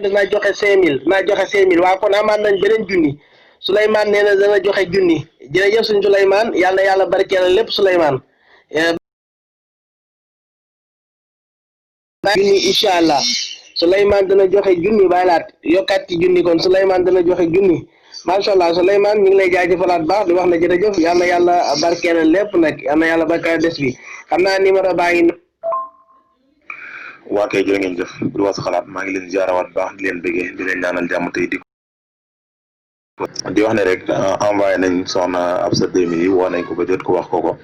danaa joxe 5000 naa joxe 5000 waa kon amaat nañ beneen junni Souleymane nee na dana joxe junni jërëjëf suñ Souleymane yàlla na yàlla barkeel lépp Souleymane junni incha allah Souleymane dana joxe junni bàyyi laat yokkaat ci junni kon Souleymane dana joxe junni macha allah Souleymane ñu ngi lay jaajëfalaat baax di wax na jërëjëf yàlla na yàlla barkeel lépp nag yàlla na yàlla barkeel des bi xam naa numéro baa ngi. waa kay jërë ngeen jëf bu wax sa xalaat maa ngi leen jaarawaat baax di leen bëggee di leen ñaanal jàmm tey di wax ne rek envoyé nañ soxna Absa 2000 yi woo nañ ko ba jot ko wax ko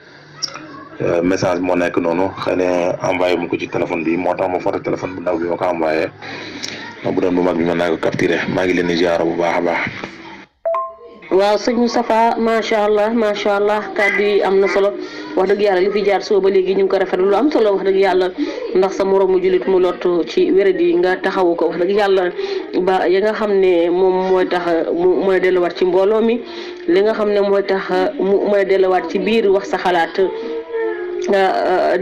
message moo nekk noonu xëy na envoyé mu ko ci téléphone bi moo tax ma foto téléphone bu ndaw bi ma ko envoyé bu doon bu mag bi mën naa ko capturé maa ngi leen di jaara bu baax a baax. waaw sëñ Moustapha macha allah kàddu yi am na solo wax dëgg yàlla li fi jaar soo ba léegi ñu ngi ko rafetlu lu am solo wax dëgg yàlla ndax sa moroomu jullit mu lot ci wéradi nga taxawu ko wax dëgg yàlla ba ya nga xam ne moom mooy tax mu mën a delluwaat ci mbooloo mi li nga xam ne mooy tax mu mën a delluwaat ci biir wax sa xalaat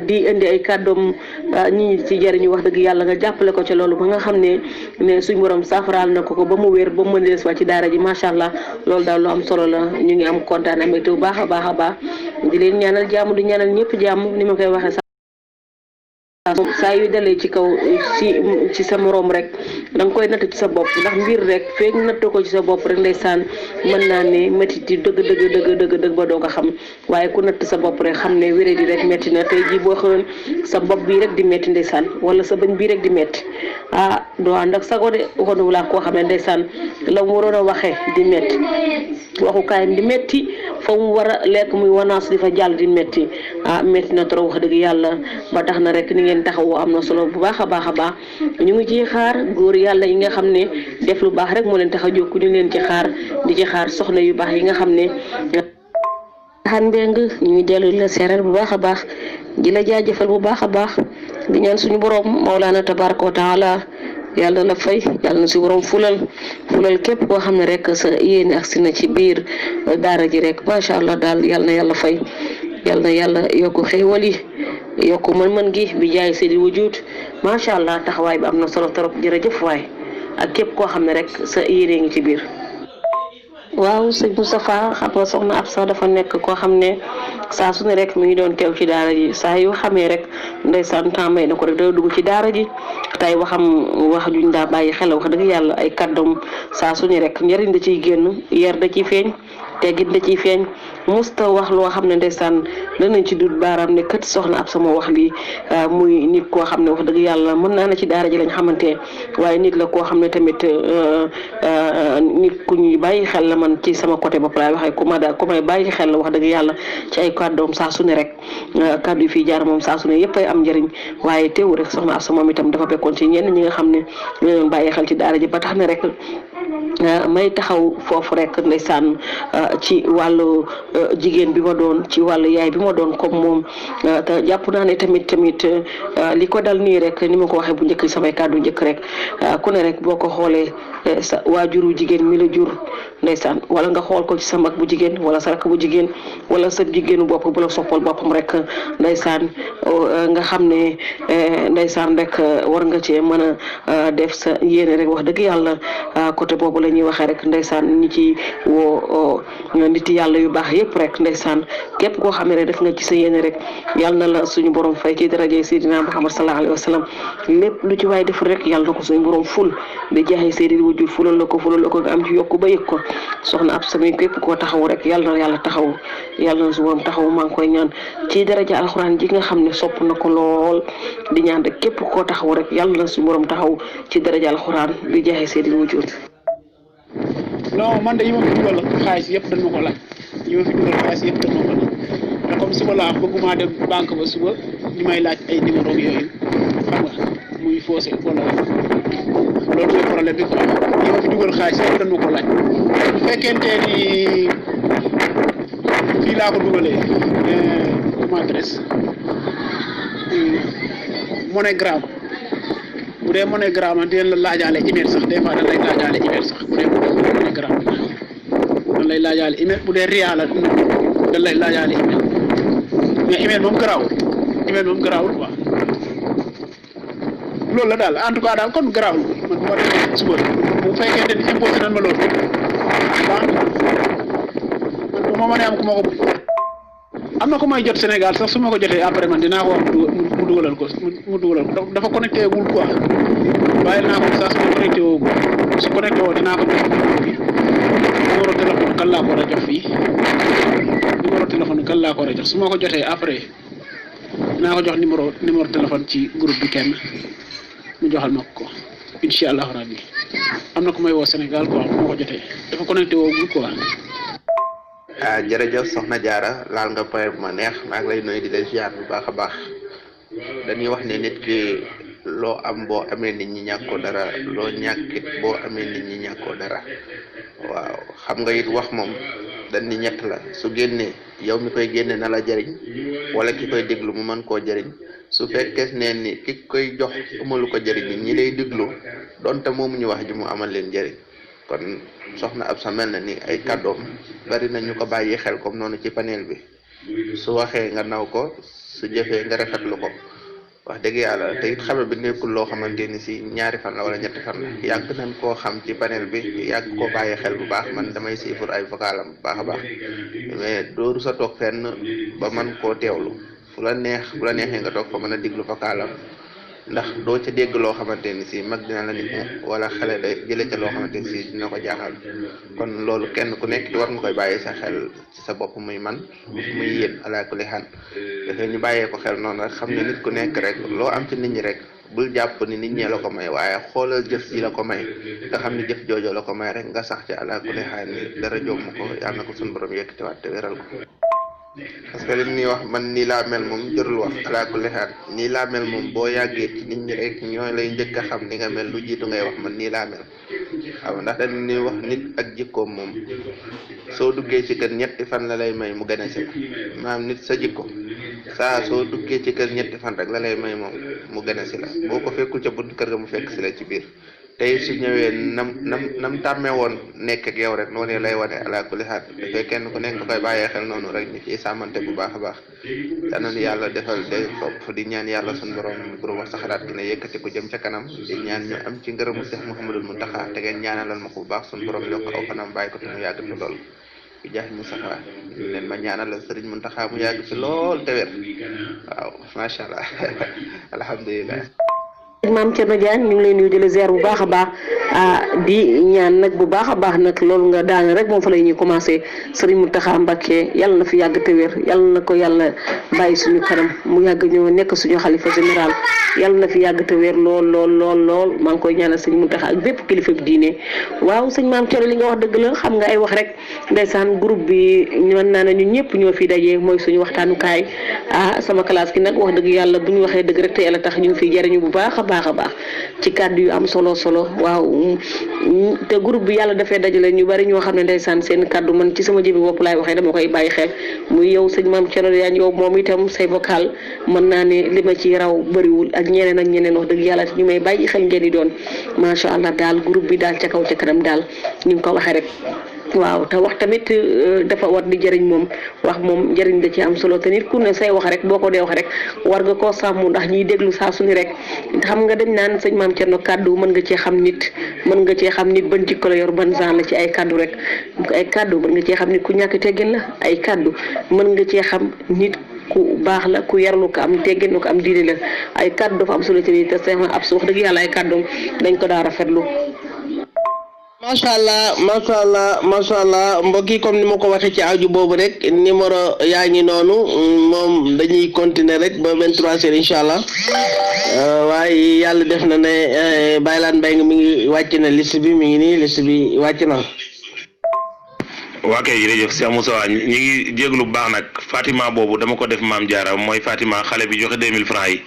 di indi ay kàddoom ñi ci jëriñu wax dëgg yàlla nga jàppale ko ci loolu ba nga xam ne suñ borom saafaraal na ko ba mu wér ba mu mën a des ci daara ji macha allah loolu daal lu am solo la ñu ngi am kontaan amee bu baax a baax di leen ñaanal jàmm di ñaanal ñëpp jàmm ni ma koy waxee saa yu dalee ci kaw ci sa moroom rek da nga koy natt ci sa bopp ndax mbir rek feeg natt ko ci sa bopp rek ndeysaan mën naa ne métti di dëgg ba doo ko xam waaye ku natt sa bopp rek xam ne wéré di rek métti na tey jii boo xëyoon sa bopp bii rek di métti ndeysaan wala sa bëñ bii rek di métti doo ànd ak sago de waxoon laa koo xam ne ndeysaan la mu waroon a waxee di métti waxukaayam di métti fa mu war a lekk muy wanaas di fa jàll di métti métti na trop wax dëgg yàlla ba tax na rek ni ngeen taxawoo am na solo bu baax a baax ñu ngi ciy xaar góor yàlla yi nga xam ne def lu baax rek moo leen tax a jóg ñu leen ci xaar di ci xaar soxna yu baax yi nga xam ne xan mbeng ñu ngi dellu la seeral bu baax a baax di la jaajëfal bu baax a baax di ñaan suñu borom Mawlana tabaraka wa taala yàlla la fay yàlla na si borom fulal képp koo xam ne rek sa yéene ak si na ci biir daara ji rek macha allah daal yàlla na yàlla fay yàlla na yàlla yokk xéewal yi yokk mën-mën gi bi jaay seedi wujud macha allah taxawaay bi am na solo trop jërëjëf waay ak képp koo xam ne rek sa yéene ngi ci biir. waaw sëñ Moustapha xam nga soxna Absa dafa nekk koo xam ne saa su ne rek mi ngi doon teew ci daara ji saa yu xamee rek ndeysaan temps may na ko rek da dugg ci daara ji tey wax juñ daa bàyyi xel wax dëgg yàlla ay kàddoom saa su ne rek njëriñ da ciy génn yar da ciy feeñ teggit da ciy feeñ musta wax loo xam ne ndeysaan danañ ci dut baaraam ne kët soxna Absa moo wax lii muy nit koo xam ne wax dëgg yàlla mën naa ne ci daara ji lañ xamante waaye nit la koo xam ne tamit nit ku ñuy bàyyi xel la man ci sama côté bopp laay waxee ku may bàyyi xel la wax dëgg yàlla ci ay kàddoom saa su ne rek kàddu yi fii jaar moom saa su ne yëpp ay am njëriñ waaye teewu rek soxna Absa moom itam dafa bekkoon ci ñenn ñi nga xam ne ñoo bàyyi xel ci daara ji ba tax ne rek may taxaw foofu rek ndeysaan ci wàllu jigéen bi ma doon ci wàllu yaay bi ma doon comme moom te jàpp naa ne tamit li ko dal nii rek ni ma ko waxee bu njëkk samay kàddu njëkk rek ku ne rek boo ko xoolee sa waajuru jigéen mi la jur ndeysaan wala nga xool ko ci sa mag bu jigéen wala sa rakk bu jigéen wala sa jigéenu bopp bu la soppal boppam rek ndeysaan nga xam ne ndeysaan rek war nga cee mën a def sa yéene rek wax dëgg yàlla côté boobu la ñuy waxee rek ndeysaan ñi ci woo nit yàlla yu baax yëpp rek ndeysaan képp koo xam ne rek def nga ci sa yéene rek yàlla na la suñu borom fay ci daraje Seydina Muhammad sallallahu alayhi wa sallam lépp lu ci waay deful rek yàlla na ko suñu borom ful di jaaxee Seydi wujur fulal la ko nga am ci yokku ba yëg ko soxna Absa mi képp koo taxaw rek yàlla na yàlla taxaw yàlla na suñu borom taxaw maa ngi koy ñaan ci daraja alxuraan ji nga xam ne sopp na ko lool di ñaan rek képp koo taxaw rek yàlla na suñu borom taxaw ci daraja alxuraan di jaaxee Seydi wujur. non man de yi ma fi dugal xaalis yëpp dañ ma ko laaj te comme suba laa bëgguma dem banque ba suba ñu may laaj ay numéro yooyu xam nga muy faussé wala loolu mooy problème bi quoi yi ma fi dugal xaalis yëpp dañ ma ko laaj bu fekkente ni fii laa ko dugalee comment adresse MoneyGram bu dee MoneyGram dinañ la laajaale email sax des fois dañ lay laajaale email sax bu dee MoneyGram dañ lay laajaale email bu dee Ria la dañ lay laajaale email mais email moom garaawul quoi loolu la daal en tout cas daal kon garaawul man bu ma demee suba bu fekkente ni imposé nañ ma loolu baax na man bu ma mënee am ku ma ko am na ko may jot Sénégal sax su ma ko jotee après man dinaa ko wax mu dugalal ko dafa connecté wul quoi bàyyi naa ko sax su ma connecté woo su connecté woo dinaa ko jox numéro téléphone kan laa ko war a jox fii numéro téléphone kan laa ko war a jox su ma ko jotee après dinaa ko jox numéro téléphone ci groupe bi kenn mu joxal ma ko incha allahu rabbi am na ko may woo Sénégal quoi bu ma ko jotee dafa connecté woo quoi. jërëjëf soxna Diarra laal nga point bu ma neex maa ngi lay nuyu di la ziar bu baax a baax dañuy wax ne nit ki loo am boo amee nit ñi ñàkkoo dara loo ñàkkit boo amee nit ñi ñàkkoo dara waaw xam nga it wax moom dañ ni ñett la su génnee yow mi koy génne na la jëriñ wala ki koy déglu mu mën koo jëriñ su fekkee ne ni ki koy jox amalu ko jëriñ ñi lay déglu donte moomu ñu wax ji mu amal leen jëriñ kon soxna Absa mel na ni ay kàddoom bari na ñu ko bàyyi xel comme noonu ci panel bi su waxee nga naw ko su jëfee nga rafetlu ko wax dëgg yàlla te it xame bi nekkul loo xamante ni si ñaari fan la wala ñetti fan la yàgg nañ koo xam ci panel bi yàgg koo bàyyi xel bu baax man damay siifur ay vocalam bu baax a baax mais dooru sa toog fenn ba man koo teewlu bu la neexee nga toog fa mën a diglu vocalam ndax doo ca dégg loo xamante ni si mag dina la nit wala xale day jëlee ca loo xamante ni si dina ko jaaxal kon loolu kenn ku nekk war nga koy bàyyi sa xel ci sa bopp muy man muy yéen ala kulli xaal dafay ñu bàyyee ko xel noonu rek xam ne nit ku nekk rek loo am ci nit ñi rek bul jàpp ni nit ñee la ko may waaye xoolal jëf ji la ko may nga xam ne jëf joojo la ko may rek nga sax ci ala kulli xaal ni dara jomm ko yàlla na ko suñu borom yëkkatiwaat te wéral ko. parce que li ñuy wax man nii laa mel moom jërul wax ala kulli xaal nii laa mel moom boo yàggee ci nit ñi rek ñooy lay njëkk a xam ni nga mel lu jiitu ngay wax man nii laa mel waaw ndax dañ ni wax nit ak jikkoom moom soo duggee ci kër ñetti fan la lay may mu gën a si la maanaam nit sa jikko saa soo duggee ci kër ñetti fan rek la lay may moom mu gën a si la boo ko fekkul ca buntu kër ga mu fekk si la ci biir tey su ñëwee nam tàmmee woon nekk ak yow rek noonu lay wane ala kulli xaal dafay kenn ku nekk nga koy bàyyee xel noonu rek ñu ciy sàmmante bu baax a baax danañ yàlla defal de topp di ñaan yàlla suñu borom wax sa xalaat gi ne yëkkati ko jëm ca kanam di ñaan ñu am ci ngërëmu Seex Muhammadul Muntaxa te ngeen ñaanalal ma ko bu baax suñu borom yokk aw fanam bàyyi ko te mu yàgg fi lool bi jaax mu safa leen ma ñaanalal Sëriñ Muntaxa mu yàgg fi lool te wér waaw macha allah alhamdulilah. maam Thierno Diagne ñu ngi lay nuyu di la ziar bu baax a baax di ñaan nag bu baax a baax nag loolu nga daane rek moom fa la ñuy commencé Serigne Mountakha Mbacké yàlla na fi yàgg te wér yàlla na ko yàlla bàyyi suñu kanam mu yàgg ñëw nekk suñu xalifa général yàlla na fi yàgg te wér lool maa ngi koy ñaanal sëñ Mountakha ak bépp kilifa bi diine waaw sëñ maam Thierno li nga wax dëgg la xam nga ay wax rek ndeysaan groupe bi mën naa ne ñun ñëpp ñoo fi daje mooy suñu waxtaanukaay sama classe gi nag wax dëgg yàlla bu ñu waxee dëgg rek te yàlla tax ñu ngi fiy jariñu bu baax a baax ci kàddu yu am solo waaw te groupe bi yàlla dafay dajale ñu bari ñoo xam ne ndeysaan seen kàddu man ci sama jëbi bopp laay waxee dama koy bàyyi xel muy yow sëñ maam Thierno Diagne yow moom itam say vocal mën naa ne li ma ci raw bëriwul ak ñeneen wax dëgg yàlla ñu may bàyyi xel ngeen di doon macha allah daal groupe bi daal ca kaw ca kanam daal ni nga ko waxee rek. waaw te wax tamit dafa war di jëriñ moom wax moom njëriñ da ci am solo te nit ku ne say wax rek boo ko dee wax rek war nga koo sàmm ndax ñiy déglu saa su ni rek xam nga dañ naan sëñ maam Thierno kàddu mën nga cee xam nit ban jikko la yor ban genre la ci ay kàddu rek ay kàddu mën nga cee xam nit ku ñàkk teggin la ay kàddu mën nga cee xam nit ku baax la ku yarlu ko am teggin ko am diine la ay kàddu dafa am solo ci nit te sëñ ab su wax dëgg yàlla ay kàddu dañ ko daa rafetlu. macha allah mbokk yi comme ni ma ko waxee ci aju boobu rek numéro yaa ngi noonu moom dañuy continuer rek ba 23h incha allah waaye yàlla def na ne Baylaan Mbengue mi ngi wàcc na liste bi mi ngi nii liste bi wàcc na. waa kay jërëjëf Cheikh Moussa ñi ngi jéglu bu baax nag Fatima boobu dama ko def Maam Diarra mooy Fatima xale bi joxe 2000 francs yi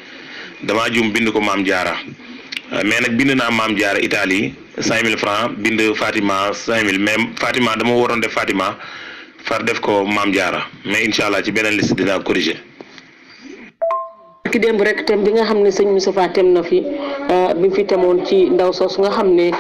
damaa jum bind ko Maam Diarra mais nag bind naa Maam Diarra Italie 5000 francs bind Fatima 5000 mais Fatima dama waroon def Fatima far def ko Maam Diarra mais incha allah ci beneen liste dinaa corriger. barki démb rek thème bi nga xam ne sëñ Moustapha tem na fi bi mu fi temoon ci ndaw soos nga xam ne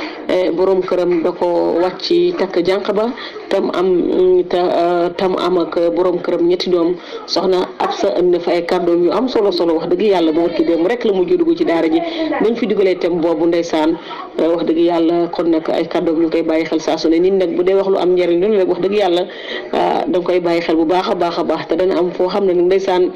borom këram da ko wàcc takk jànq ba tam am ak borom këram ñetti doom soxna Absa am na fa ay kàddoom yu am solo wax dëgg yàlla ba barki démb rek la mujj dugg ci daara ji bañ fi dugalee thème boobu ndeysaan wax dëgg yàlla kon nag ay kàddoom ñu koy bàyyi xel saa su ne nit nag bu dee wax lu am njëriñ loolu rek wax dëgg yàlla da nga koy bàyyi xel bu baax a baax te dana am foo xam ne nag ndeysaan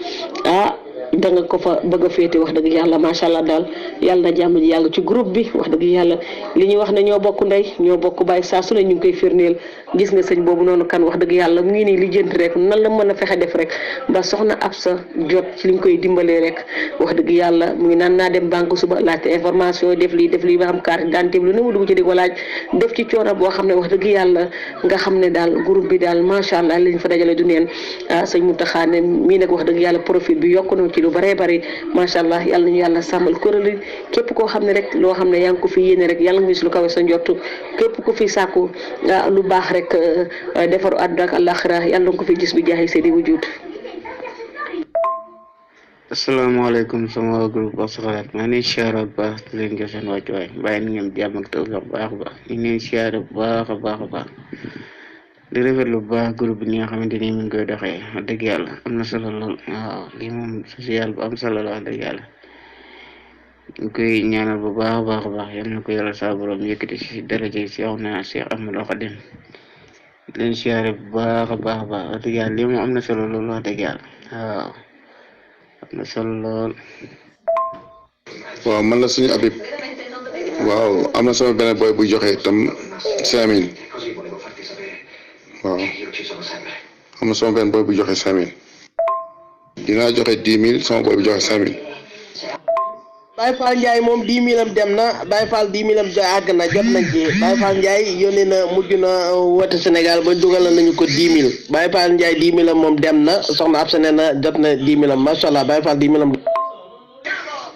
da nga ko fa bëgg a féete wax dëgg yàlla macha allah daal yàlla na jàmm ji yàgg ci groupe bi wax dëgg yàlla li ñuy wax ne ñoo bokk ndey ñoo bokk bàyyi saa su ne ñu ngi koy firndeel gis nga sëñ boobu noonu kan wax dëgg yàlla mu ngi nii li jënt rek nan la mën a fexe def rek ba soxna Absa jot ci li ñu koy dimbalee rek wax dëgg yàlla mu ngi naan naa dem banque suba laajte information def lii ba am carte d'identité lu ne mu dugg ci di ko laaj def ci coono boo xam ne wax dëgg yàlla nga xam ne daal groupe bi daal macha allah li ñu fa dajale du neen sëñ Mountakha ne mii nag wax dëgg yàlla profil bi yokku na ci lu bare bari macha allah yàlla nañu yàlla sàmmal kuréel képp koo xam ne rek loo xam ne yaa ngi ko fi yéene rek yàlla nga gis lu kawe sa njott képp ku fi sàkku lu baax rek defaru àdduna ak àllaaxira yàlla nga ko fi gis bi jaaxi seedi wujud. asalaamaaleykum sama groupe Wax Sa Xalaat maa ngi siyaare bu baax di leen jox seen wàccuwaay bàyyi na ngeen jàmm ak tawfeex bu baax a baax ñu ngi leen siyaare bu baax a baax di rafetlu bu baax groupe bi ni nga xamante ni mi ngi koy doxee wax dëgg yàlla am na solo lool waaw lii moom social bu am solo la wax dëgg yàlla ñu koy ñaanal bu baax a baax yal na ko yàlla saa borom yëkkati si daraja si aw na Cheikh Ahmadou Khadim di leen siyaare bu baax a baax wax dëgg yàlla lii moom am na solo lool wax dëgg yàlla waaw am na solo lool. waaw man la suñu Habib waaw am na sama benn boy buy joxe tam 5000 waaw am na sama benn boy bu joxe 5000 dinaa joxe 10 000 sama boy bu joxe 5000. Baye Fall Ndiaye moom 10 000 am dem na Baye Fall 10 000 am àgg na jot nañ ci Baye Fall Ndiaye yónnee na mujj na woote Sénégal ba dugal nañu ko 10 000 Baye Fall Ndiaye 10 000 am moom dem na soxna Absa nee na jot na 10 000 am macha allah Baye Fall 10 000 am.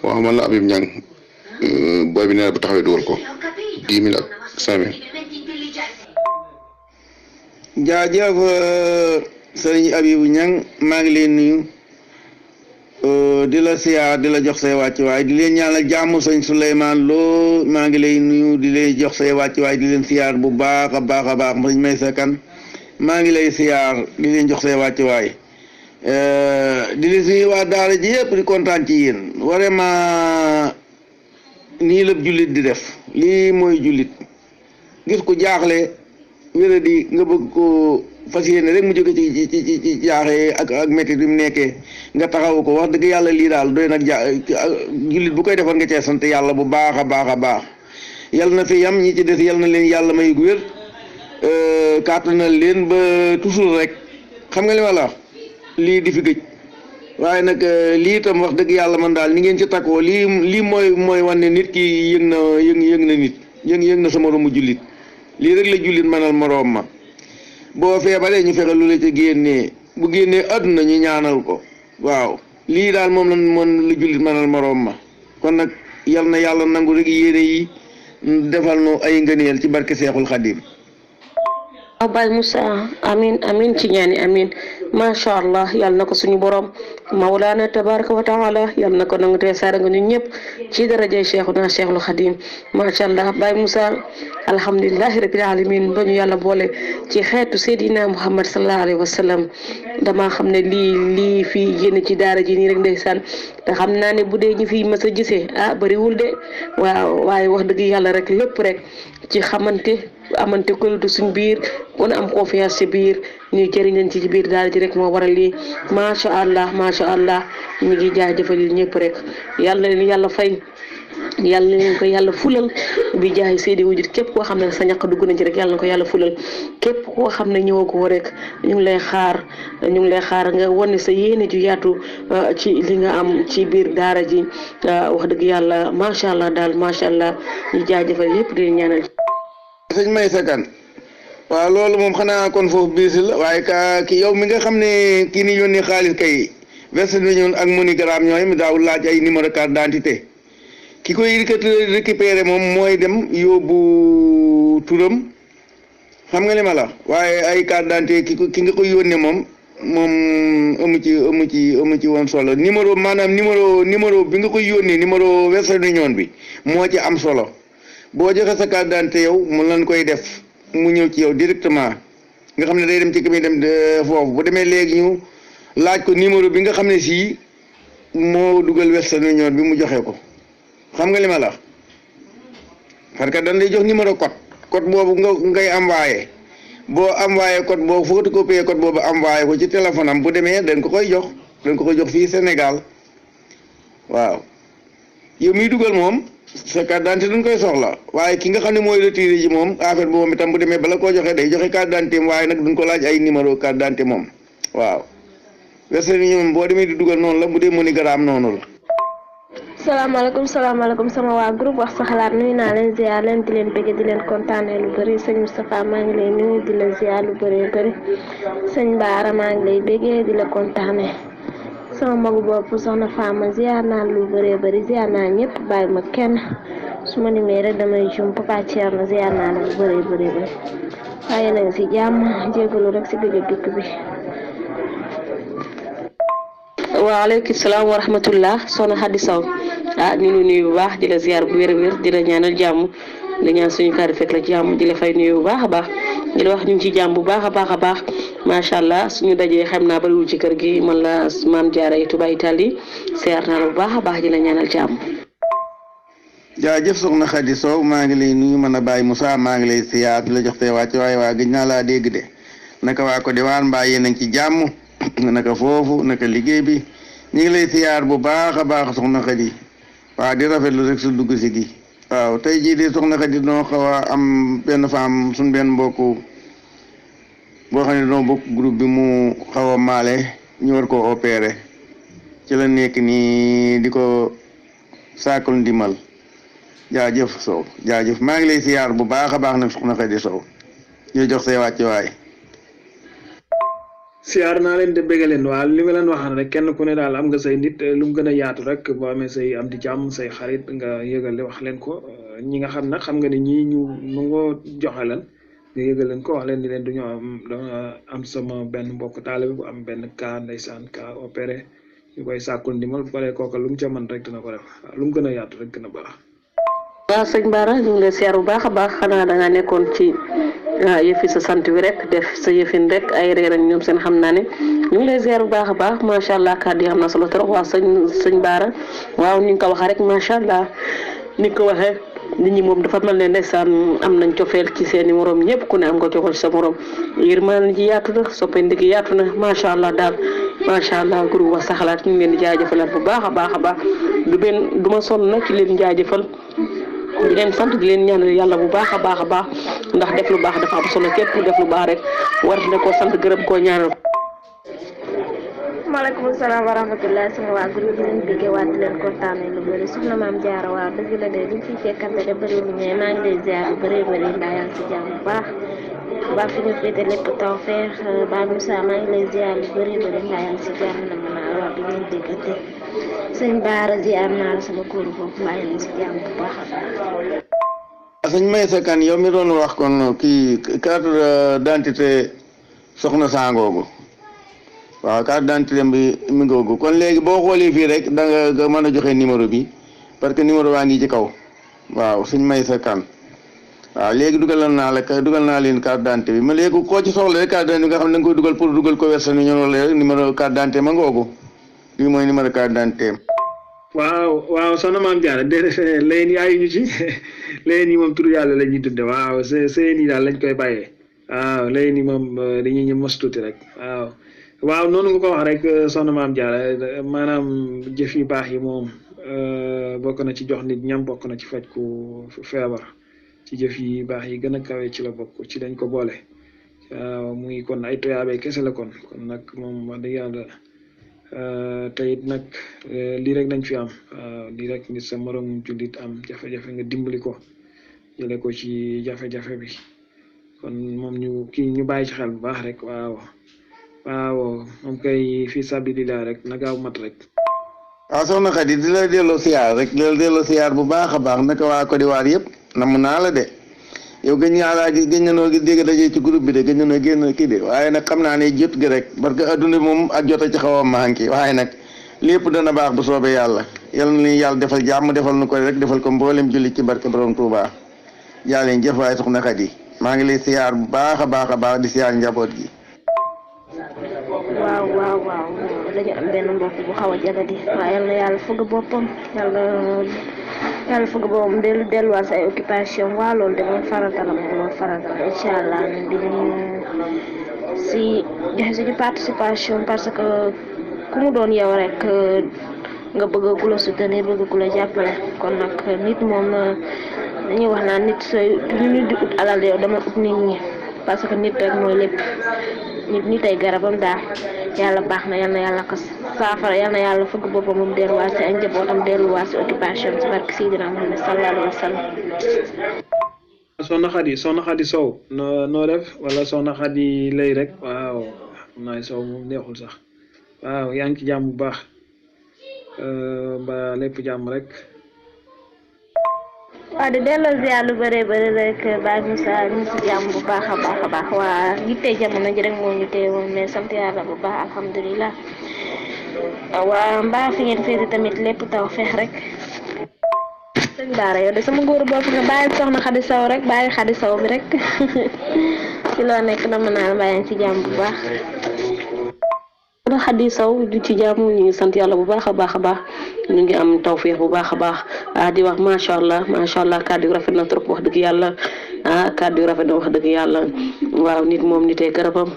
waaw man la Habib Niang boy bi nee na bu taxawee dugal ko 10 000 ak 5000. jaajëf sëriñ Habibou Niang maa ngi leen nuyu di la siyaar di la jox say wàccuwaay di leen ñaanal jàmm sëñ Souleymane Lo maa ngi lay nuyu di leen jox say wàccuwaay di leen siyaar bu baax a baax sëñ Maysa Kan maa ngi lay siyaar di leen jox say wàccuwaay di leen suñu waa daara ji yëpp di kontaan ci yéen vraiment nii la jullit di def lii mooy jullit gis ko jaaxle wéra di nga bëgg ko fas yéene rek mu jóge ci jaaxee ak métti bi mu nekkee nga taxaw ko wax dëgg yàlla lii daal doy nag jullit bu koy defoon nga cee sant yàlla bu baax a baax yal na fi yam ñi ci des yal na leen yàlla may gu wér kàttanal leen ba toujours rek xam nga li ma la wax lii di fi gëj waaye nag lii itam wax dëgg yàlla man daal ni ngeen ci takkoo lii mooy wane nit ki yëg na nit yëg na sa moromu jullit lii rek la jullit mënal moroom ma boo feebaree ñu fexe lu la ci génnee bu génnee àdduna ñu ñaanal ko waaw lii daal moom la jullit mënal moroom ma kon nag yal na yàlla nangu rek yéene yi defal nu ay ngëneel ci barke Seexul Xadim. waaw Baye Moussa amin ci ñaani amin macha allah yal na ko suñu borom Mawlana tabaraka wa taala yal na ko nangu te saara nga ñun ñëpp ci darajay Cheikhuna Cheikhul Khadim macha allah Baye Moussa alhamdulillahi rabbil alamin ba ñu yàlla boole ci xeetu Seydina Muhammad sallallahu alayhi wa sallam damaa xam ne lii fii génn ci daara ji nii rek ndeysaan te xam naa ne bu dee ñi fi mës a gisee bariwul de waaw waaye wax dëgg yàlla rek lépp rek ci amante kóolute suñ biir kon am confiance ci biir ñuy jëriñ leen ci biir daara ji rek moo waral lii macha allah ñu ngi jaajëfal ñëpp rek yàlla leen yàlla fay yàlla leen ko yàlla fulal bi jaay seedi wujut képp koo xam ne sa ñaq dugg na ci rek yàlla na ko yàlla fulal képp koo xam ne ñëwagoo rek ñu ngi lay xaar nga wane sa yéene ju yaatu ci li nga am ci biir daara ji wax dëgg yàlla macha allah daal macha allah ñu jaajëfal yëpp di ñaanal. sëñ Maysa Kan waaw loolu moom xanaa kon foofu biis la waaye ki yow mi nga xam ne kii ni yónnee xaalis kay verse nañu ak MoneyGram ñooy mi daawul laaj ay numéro carte d'identité ki koy récupéré moom mooy dem yóbbu turam xam nga li ma la waaye ay carte d'identité ki nga koy yónnee moom moom amu ci woon solo numéro bi nga koy yónnee numéro Western Union bi moo ci am solo boo joxe sa carte d'identité yow mu lan koy def mu ñëw ci yow directement nga xam ne day dem ci ki muy dem foofu bu demee léegi ñu laaj ko numéro bi nga xam ne sii moo dugal Western Union bi mu joxe ko xam nga li ma la wax parce que dañ lay jox numéro code boobu ngay envoyé boo envoyé code boobu photocopier code boobu envoyé ko ci téléphone am bu demee dañ ko koy jox fii Sénégal waaw yow miy dugal moom sa carte d'identité duñ koy soxla waaye ki nga xam ne mooy retiré ji moom affaire boobu itam bu demee bala koo joxe day joxe carte d'identité waaye nag duñ ko laaj ay numéro carte d'identité moom waaw Western Union boo demee di dugal noonu la bu dee MoneyGram noonu la. salaamaaleykum sama waa groupe wax sa xalaat nuyu naa leen ziar leen di leen bëgg di leen kontaanee lu bëri sëñ Moustapha maa ngi lay nuyu di la ziar lu bëree bëri sëñ Baara maa ngi lay bëggee di la kontaanee sama magu bopp soxna Fama ziar naa lu bëree bëri ziar naa ñëpp bàyyi ma kenn su ma nimee rek damay jum Papa Thierno ziar naa la lu bëree bëri waaye nag si jàmm jégalu rek si bëgg dikk bi. waaleykum salaam wa rahmatullah soxna Xadi Sow ñu ngi nuyu bu baax di la ziar bu wér di la ñaanal jàmm di ñaan suñu kàddu fekk la jàmm di la fay nuyu bu baax a baax di la wax ñu ngi ci jàmm bu baax a baax macha allah suñu dajee xam naa bariwul ci kër gi man la maam Diarra Touba Italie ziar naa la bu baax a baax di la ñaanal jàmm. jaajëf soxna Xadi Sow maa ngi lay nuyu mën a Baye Moussa maa ngi lay ziar di la jox tey wàcc waaye waa gëj naa laa dégg de naka waa ko di waan mbaa yéen a ngi ci jàmm naka foofu naka liggéey bi ñu ngi lay ziar bu baax a baax soxna Xadi waaw di rafetlu rek su dugg si gi waaw tey jii de soxna Xadi noo xaw a am benn femme suñ benn mbokku boo xam ne noo bokk groupe bi mu xaw a maale ñu war koo opéré ci la nekk nii di ko saakal ndimbal jaajëf Sow jaajëf maa ngi lay ziar bu baax a baax nag soxna Xadi Sow ñu jox say wàcc waay siyaar naa leen de bëgg leen waa li ma leen waxaan rek kenn ku ne daal am nga say nit lu mu gën a yaatu rek boo amee say am di jàmm say xarit nga yëgal wax leen ko ñi nga xam nag xam nga ne ñii ñu nangoo joxe leen nga yëgal leen ko wax leen ni leen dañoo am sama benn mbokk taalibe bu am benn cas ndeysaan cas opéré ñu koy sàkkul ndimbal bu paree kooka lu mu ca mën rek dina ko def lu mu gën a yaatu rek gën a baax. waaw sëñ Bara ñu ngi lay seer bu baax a baax xanaa da ngaa nekkoon ci yëfi sa sant wi rek def sa yëfin rek ay reer ak ñoom seen xam naa ne ñu ngi lay seer bu baax a baax macha allah kàddu yi am na solo trop waaw sëñ Bara waaw ni nga ko waxee rek macha allah ni nga ko waxee nit ñi moom dafa mel ne ndeysaan am nañ cofeel ci seeni morom ñëpp ku ne am nga cofeel sa morom yërmande ji yaatu na soppandi gi yaatu na macha allah daal macha allah groupe wax sa xalaat ñu ngi leen di jaajëfalaat bu baax a baax du ma sonn nag ci leen jaajëfal di leen sant di leen ñaanal yàlla bu baax a baax ndax def lu baax dafa am solo képp ku def lu baax rek war na koo sant gërëm koo ñaanal. maaleykum salaam wa rahmatulah sama waa groupe bi leen bëggee waat di leen kontaanee lu bëri soxna maam Diarra waaw dëgg la de liñ fiy fekkante de bëriwul mais maa ngi lay ziar bu bëree mbaa yaa ngi si jàmm bu baax fi ñu féete lépp taw feex Ba Moussa maa ngi lay ziar lu bëri mbaa yaa ngi si jàmm na mën naa wax di leen déggante sëñ Bara ziar naa la sama kóoru bopp mbaa yaa ngi si jàmm bu baax a baax. sëñ Maysa Kane yow mi doon wax kon kii carte d'identité soxna Sangoogu waaw carte d'identité bi mi ngoogu kon léegi boo xoolee fii rek da nga mën a joxe numéro bi parce que numéro waa ngi ci kaw waaw sëñ Maysa Kane waaw léegi dugal naa leen carte d'identité bi ma léegi koo ci soxla rek carte d'identité bi nga xam ne da nga koy dugal pour dugal ko Western Union wala numéro carte d'identité ma ngoogu lii mooy numéro carte d'identité waaw soxna maam Diarra déedéet léegi yaayu ñu ci léegi nii moom turu yàlla la ñuy dunde waaw seen yi daal lañ koy bàyyee waaw léegi nii moom dañuy ñu mos tuuti rek waaw noonu nga ko wax rek soxna maam Diarra maanaam jëf yu baax yi moom bokk na ci jox nit ñam bokk na ci faj ku feebar ci jëf yi baax yi gën a kawe ci la bokk ci dañ ko boole waaw muy kon ay toyaabee kese la kon nag moom wax dëgg yàlla teyit nag lii rek dañ fi am lii rek nit sa morom jullit am jafe-jafe nga dimbali ko jële ko ci jafe-jafe bi kon moom ñu bàyyi ci xel bu baax rek waaw moom kay fii sabilillah rek na gaaw mat rek. waaw soxna Xadi di la delloo siyaar rek di la delloo siyaar bu baax a baax naka waa Côte d'Ivoire yëpp namm naa la de yow gëj naa laa gis gëj na noo gis dégg dajee ci groupe bi de gëj na noo génn kii de waaye nag xam naa ne jot gi rek parce que adduna moom ak jot a ci xaw a manqué waaye nag lépp dana baax bu soobee yàlla yal na leen yàlla defal jàmm defal nu ko rek defal ko mboolem julli ci barke borom Touba jaa leen jëf waaye soxna Xadi maa ngi lay siyaar bu baax a baax di siyaar njaboot gi. waaw dañu am benn mbokk bu xaw a jagadi waaye yal na yàlla fëgg boppam yàlla fëgg boppam delluwaat sa ay occupation waaw loolu de moom farata la incha allah dinañu si joxe suñu participation parce que ku mu doon yow rek nga bëgg ku la soutenir bëgg ku la jàppale kon nag nit moom dañuy wax naan nit sooy nit di ut alal yow dama ut nit ñi parce que nit rek mooy lépp nit ay garabam daal yàlla baax na yal na yàlla ko saafara yal na yàlla fëgg boppam moom delluwaat si ay njabootam delluwaat si occupation si barke Seydina Muhammad sallallahu alayhi wa sallam. Soxna Xadi Sow noo def wala Soxna Xadi lay rek waaw xam naa Sow moom neexul sax waaw yaa ngi ci jàmm bu baax ba lépp jàmm rek. waaw di delloo ziar lu bëree bëri rek Baye Moussa ñu si jàmm bu baax a baax waa yitte jamono ji rek moo ñu téye woon mais sant yàlla bu baax alhamdulilah waa mbaa fi ngeen féete tamit lépp taw feex rek. sëñ Daara yow de sama góor bopp nga bàyyi soxna Xadi Sow rek bàyyi Xadi Sow bi rek ci loo nekk dama naan bàyyi ci jàmm bu baax. Xadi Sow du ci jàmm ñu ngi sant yàlla bu baax a baax ñu ngi am tawféex bu baax a baax di wax macha allah kàddu yu rafet na trop wax dëgg yàlla kàddu yu rafet na wax dëgg yàlla waaw nit moom nitee garabam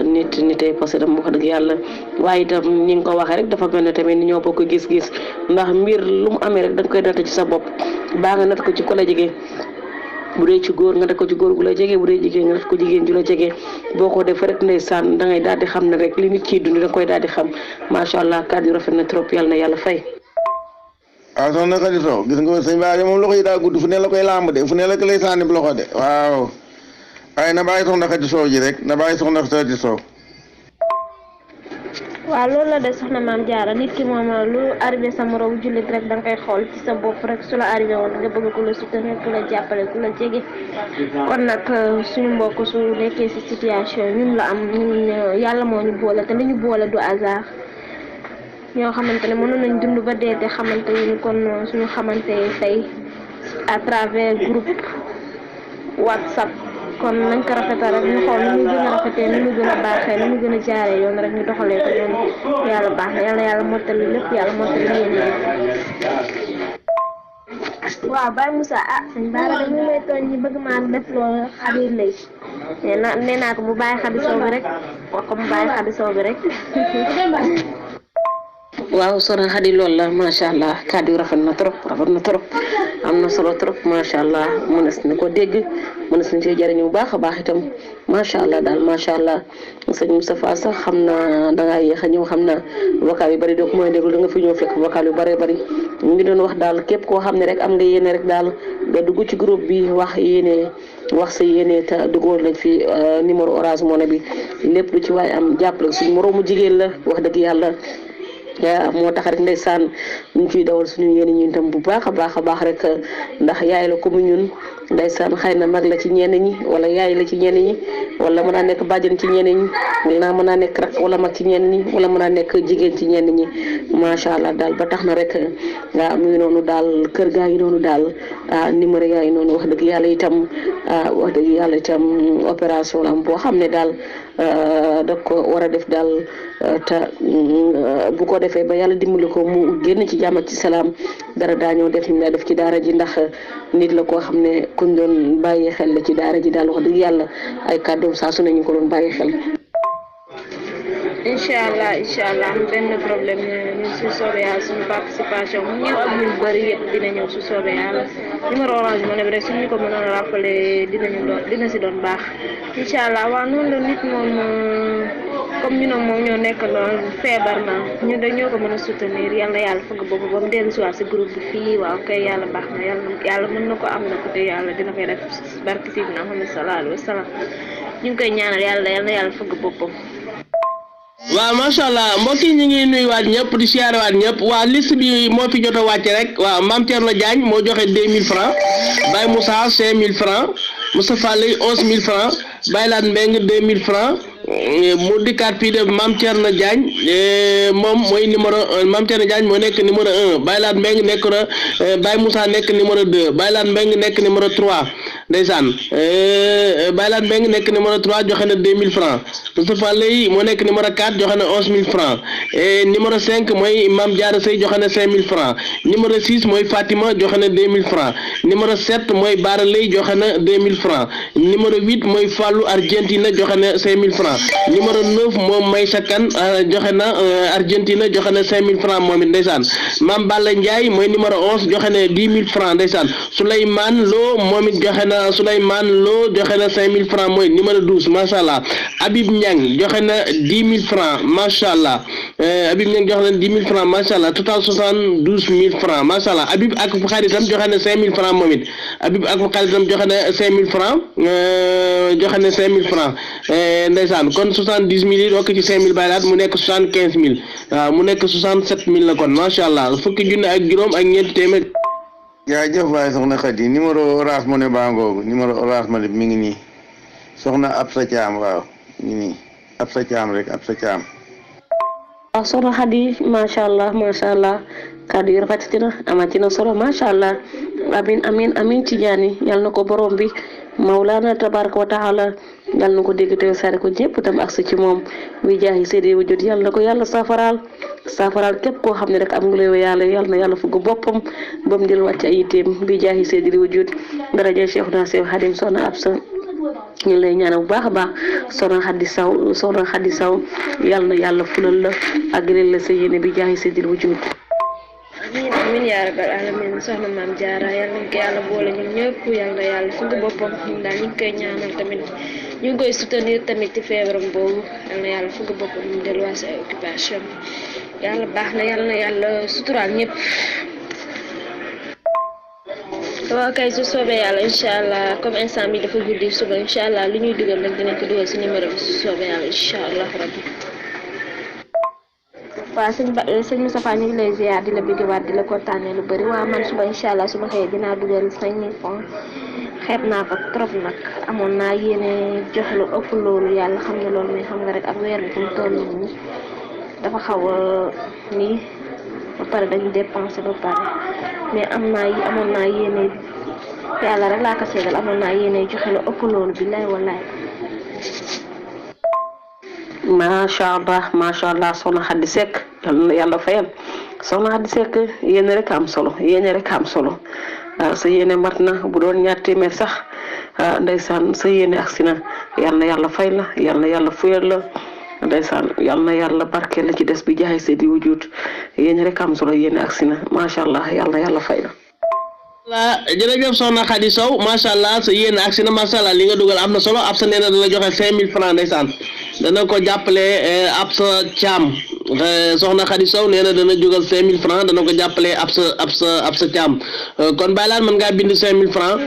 nitee posedam wax dëgg yàlla waaye itam ñi nga ko waxee rek dafa mel ne tamit ni ñoo bokk gis-gis ndax mbir lu mu amee rek da nga koy natt ci sa bopp baa nga natt ko ci ko la jege bu dee ci góor nga def ko ci góor gu la jege bu dee jigéen nga def ko jigéen ju la jege boo ko def rek ndeysaan da ngay daal di xam ne rek li nit ciy dund da koy daal di xam macha allah kàddu yu rafet na trop yàlla na yàlla fay. waaw soxna Xadi Sow gis nga sëñ Ba moom loxo yi daa gudd fu ne la koy làmb de fu ne la ko lay sànni loxo de waaw waaye na bàyyi soxna Xadi Sow ji rek na bàyyi soxna Xadi Sow. waaw loolu la de soxna Maam Jaara nit ki moom lu arrivé sa moroom jullit rek da nga koy xool ci sa bopp rek su la arrivé woon nga bëgg ku la soutenir ku la jàppale ku la jege kon nag suñu mbokk su nekkee ci situation ñun la am ñun yàlla moo ñu boole te li ñu boole du hasard ñoo xamante ne mënoon nañ dund ba dee te xamante ni kon suñu xamante tey à travers groupe WhatsApp kon nañ ko rafetal rek ñu xool ni mu gën a rafetee ni mu gën a baaxee ni mu gën a jaaree yoon rek ñu doxalee ko yoon yàlla baax na yàlla mottali lépp yàlla mottali yéen waaw Baye Moussa sëñ Bara dañu lay tooñ ñi bëgg maa def loolu Xadi lay nee naa ko mu bàyyi Xadi Sow bi rek wax ko mu bàyyi Xadi Sow bi rek waaw soxna Xadi loolu la macha allah kàddu yu rafet na trop am na solo trop macha allah mënees na ko dégg mënees na cee jëriñu bu baax a baax itam macha allah daal macha allah sëñ Moustapha sax xam naa da ngaa yéex a ñëw xam naa vocal yu bari donc mooy déglu da nga fi ñëw fekk vocal yu bari ñu ngi doon wax daal képp koo xam ne rek am nga yéene rek daal nga dugg ci groupe bi wax sa yéene te duggoon lañ fi numéro Orange Money bi lépp lu ci waaye am jàppale suñu moroomu jigéen la wax dëgg yàlla. moo tax rek ndeysaan ñu ngi ciy dawal suñu yéene ñun tam bu baax a baax rek ndax yaay la ko mu ñun ndeysaan xëy na mag la ci ñenn ñi wala yaay la ci ñenn ñi wala mën naa nekk bàjjen ci ñenn ñi wala mën naa nekk rak wala mag ci ñenn ñi wala mën naa nekk jigéen ci ñenn ñi macha allah daal ba tax na rek mu ngi noonu daal kër gaa ngi noonu daal numéro yaa ngi noonu wax dëgg yàlla itam opération la am boo xam ne daal da ko war a def daal te bu ko defee ba yàlla dimbali ko mu génn ci jàmm ak ci salaam dara daañoo def ñu def ci daara ji ndax nit la koo xam ne kuñ doon bàyyi xel la ci daara ji daal wax dëgg yàlla ay kàddoom saa su ne ñu ko doon bàyyi xel. incha allah benn problème ñu su soobee yàlla suñu participation mu ñëw ak ñu bëri yëpp dina ñëw su soobee yàlla numéro Orange Money bi rek suñu ko mënoon a rappeler dina si doon baax incha allah waaw noonu la nit moom comme ñu ne moom ñoo nekk lool feebar na ñu dañoo ko mën a soutenir yàlla fëgg boobu ba mu dellu si waat si groupe bi fii waaw kay yàlla baax na yàlla mën na ko am na ko te yàlla dina koy def barki Sidina Muhammad sallallahu alayhi wa sallam ñu ngi koy ñaanal yàlla fëgg boppam. waaw macha allah mbokk yi ñu ngi nuyuwaat ñëpp di siyaarewaat ñëpp waa liste bi moo fi jot a wàcce rek waaw Mame Thierno Diagne moo joxe 2000 francs Baye Moussa 5000 francs Moustapha Lay 11000 francs Baylaat Mbeng 2000 francs mu dikkaat fii de Mame Thierno Diagne moom mooy numéro Mame Thierno Diagne moo nekk numéro 1 Baylaat Mbeng nekk Baye Moussa nekk numéro 2 Baylaat Mbeng nekk numéro 3 ndeysaan Baylaat Mbeng nekk numéro 3 joxe na 2000 francs Moustapha Lay moo nekk numéro 4 joxe na 11000 francs numéro 5 mooy Mame Diarra Sey joxe na 5000 francs numéro 6 mooy Fatima joxe na 2000 francs numéro 7 mooy Bara Lay joxe na 2000 francs numéro 8 mooy Fallou Argentina joxe na 5000 francs numéro 9 moom Maysa Kane joxe na Argentina joxe na 5000 francs moom it ndeysaan Mame Balla Ndiaye mooy numéro 11 joxe na 10000 francs ndeysaan Souleymane Lo moom it joxe na Souleymane Lo joxe na 5000 francs mooy numéro 12 macha allah Habib Niang joxe na 10000 francs macha allah Habib Niang joxe na 10000 francs macha allah total 72000 francs macha allah Habib ak xaritam joxe na 5000 francs moom it Habib ak xaritam joxe na 5000 francs joxe na 5000 francs ndeysaan kon 70000 yi dokk ci 5000 baylaat mu nekk 75000 waaw mu nekk 67000 la kon macha allah fukki junne ak juróom ak ñeenti téeméer. jaajëf waay soxna Khady numéro Orange Money baa ngoogu numéro Orange Money mi ngi nii soxna Absa Thiam waaw mi ngi nii Absa Thiam rek Absa Thiam. waaw soxna Khady macha allah kàddu yi rafetati na amati na solo macha allah amin ci ñaani yal na ko borom bi Mawlana tabaraka wa taala yal na ko dégg te sare ko ñëpp tam ak ci moom wi jaayi séedee wu jot yal na ko yàlla saafaraal képp koo xam ne rek am nga lay yàlla yal na yàlla fugg boppam ba mu jël wàcc ay yitteem bi jaayi séedee wu jot daraja Cheikhuna Cheikh Khadim soxna Absa ñu lay ñaanal bu baax a baax soxna Khady Saw yal na yàlla fulal la àggaleel la sa yéene bi jaayi séedee wu jot. amiin yaa rabbal alamin soxna Maam Jaara yal nañ ko yàlla boole ñun ñëpp yal na yàlla fugg boppam ñun daal ñu ngi koy ñaanal tamit ñu ngi koy soutenir tamit ci feebaram boobu yal na yàlla fugg boppam ñu delluwaat sa occupation yàlla baax na yàlla suturaal ñëpp. waaw kay su soobee yàlla incha allah comme instant bi dafa guddi suba incha allah li ñuy dugal nag dinañ ko dugal si numéro bi su soobee yàlla incha allah rabbi. waaw sëñ Moustapha ñu ngi lay ziar di la bëggewaat di la kontaanee lu bëri waaw man suba incha allah suba xëyee dinaa dugal 5000 francs xeeb naa ko trop nag amoon naa yéene joxe lu ëpp loolu yàlla xam ne loolu mais xam nga rek ak weer bi fu mu toll nii dafa xaw a nii ba pare dañu dépensé ba pare mais amoon naa yéene yàlla rek laa ko seedal amoon naa yéene joxe lu ëpp loolu billaay wallaay. macha allah soxna Khady Seck yàlla fayal soxna Khady Seck yéene rek am solo sa yéene mat na bu doon ñaar téeméer sax ndeysaan sa yéene agsi na yal na yàlla fay la yal na yàlla fuyal la ndeysaan yal na yàlla barkeel la ci des bi jaay seedi wujud yéene rek am solo yéene agsi na macha allah yal na yàlla fay la. voilà jërëjëf soxna Khady Sow macha allah sa yéene agsi na macha allah li nga dugal am na solo Absa nee na dana joxe 5000 francs ndeysaan dana ko jàppale Absa Thiam soxna Khady Sow nee na dana jógal 5000 francs dana ko jàppale Absa Thiam kon Baylaat mën ngaa bind 5000 francs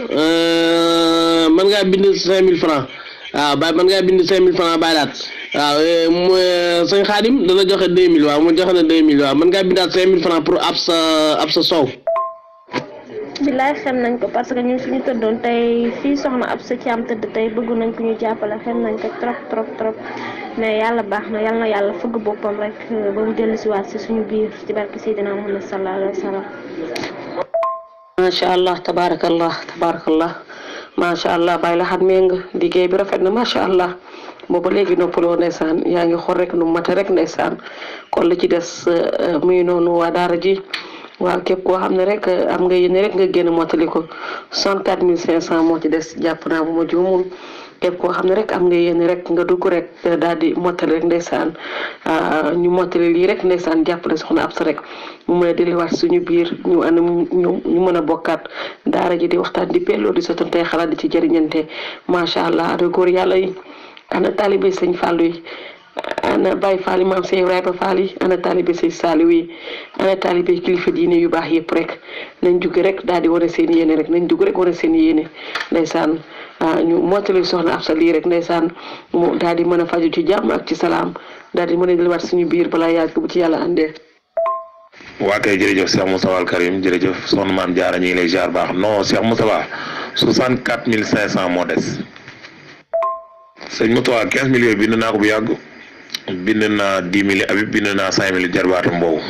mën ngaa bind 5000 francs waaw mën ngaa bind 5000 francs Baylaat waaw sëñ Khadim dana joxe 2000 waaw mu joxe na 2000 waaw mën ngaa bindaat 5000 francs pour Absa Sow. bilaay xem nañ ko parce que ñun fi ñu tëddoon tey fii soxna Absa Thiam tëdd tey bëgg nañ ko ñu jàppale xem nañ ko trop mais yàlla baax na yàlla fëgg boppam rek ba mu dellu si waat si suñu biir ci barke Seydina Muhammad sallallahu alayhi wa sallam. macha allah tabarakallah macha allah bàyyi la xam nga liggéey bi rafet na macha allah booba léegi noppaloo ndeysaan yaa ngi xool rek nu mate rek ndeysaan kon li ci des muy noonu waa daara ji. waaw képp koo xam ne rek am nga yéene rek nga génn mottali ko 64500 moo ci des jàpp naa bu ma juumul képp koo xam ne rek am nga yéene rek nga dugg rek daal di mottali rek ndeysaan ñu mottali lii rek ndeysaan jàppale soxna Absa rek mu mën a delluwaat suñu biir ñu mën a bokkaat daara ji di waxtaan di pelloo di sotantey xalaat di ci jëriñante macha allah ana góor yàlla yi ana taalibe sëñ Fallou yi ana Baye Fall maam Cheikh Ibrahima Fall yi ana taalibe Sëñ Saliou yi ana taalibe kilifa diine yu baax yëpp rek nañ jóge rek daal di wane seen yéene rek nañ dugg rek wane seen yéene ndeysaan ñu mottali soxna Absa lii rek ndeysaan mu daal di mën a faju ci jàmm ak ci salaam daal di mën a delluwaat suñu biir balaa yàgg bu ci yàlla andee. waa kay jërëjëf Cheikh Moustapha Al Karim jërëjëf soxna Maam Jaara ñu ngi lay ziar baax non Cheikh Moustapha 64 500 moo des. sëñ Moussa 15 millions bind naa ko bu yàgg bind naa 10 000 Habib bind naa 5 000 jarbaatam boobu.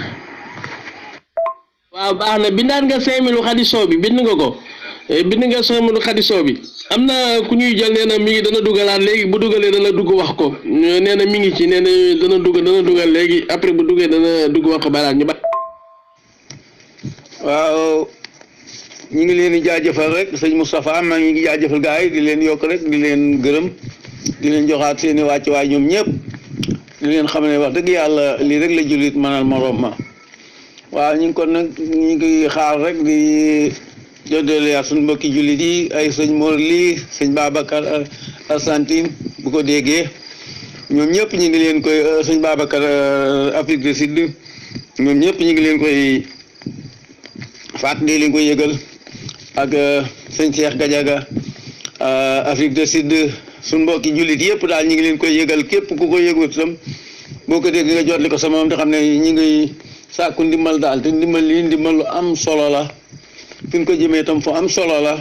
waaw baax na bindaan nga 5 000 xadisoo bi bind nga ko bind nga 5 000 xadisoo bi am na ku ñuy jël nee na mi ngi dana dugalaat léegi bu dugalee dana dugg wax ko nee na mi ngi ci nee na dana dugal léegi après bu duggee dana dugg wax ko balaat ñu ba. waaw ñu ngi leen di jaajëfal rek sëñ Moustapha maa ngi jaajëfal gars yi di leen yokk rek di leen gërëm di leen joxaat seen i wàccuwaay ñoom ñëpp di leen xam ne wax dëgg yàlla lii rek la jullit mënal morom ma waaw ñu ngi kon nag ñu ngi xaar rek di joddoleyaat suñu mbokki jullit yi ay sëñ Mor lii sëñ Babacar Argentine bu ko déggee ñoom ñëpp ñu ngi leen koy sëñ Babacar Afrique du Sud ñoom ñëpp ñu ngi leen koy fàttali leen koy yëgal ak sëñ Cheikh Gadiaga Afrique du Sud suñu mbokki jullit yëpp daal ñu ngi leen koy yëgal képp ku ko yëgut tam boo ko dégg nga jotli ko sama moom te xam ne ñu ngi sàkku ndimbal daal te ndimbal lii ndimbal lu am solo la fi ñu ko jëmee tam fu am solo la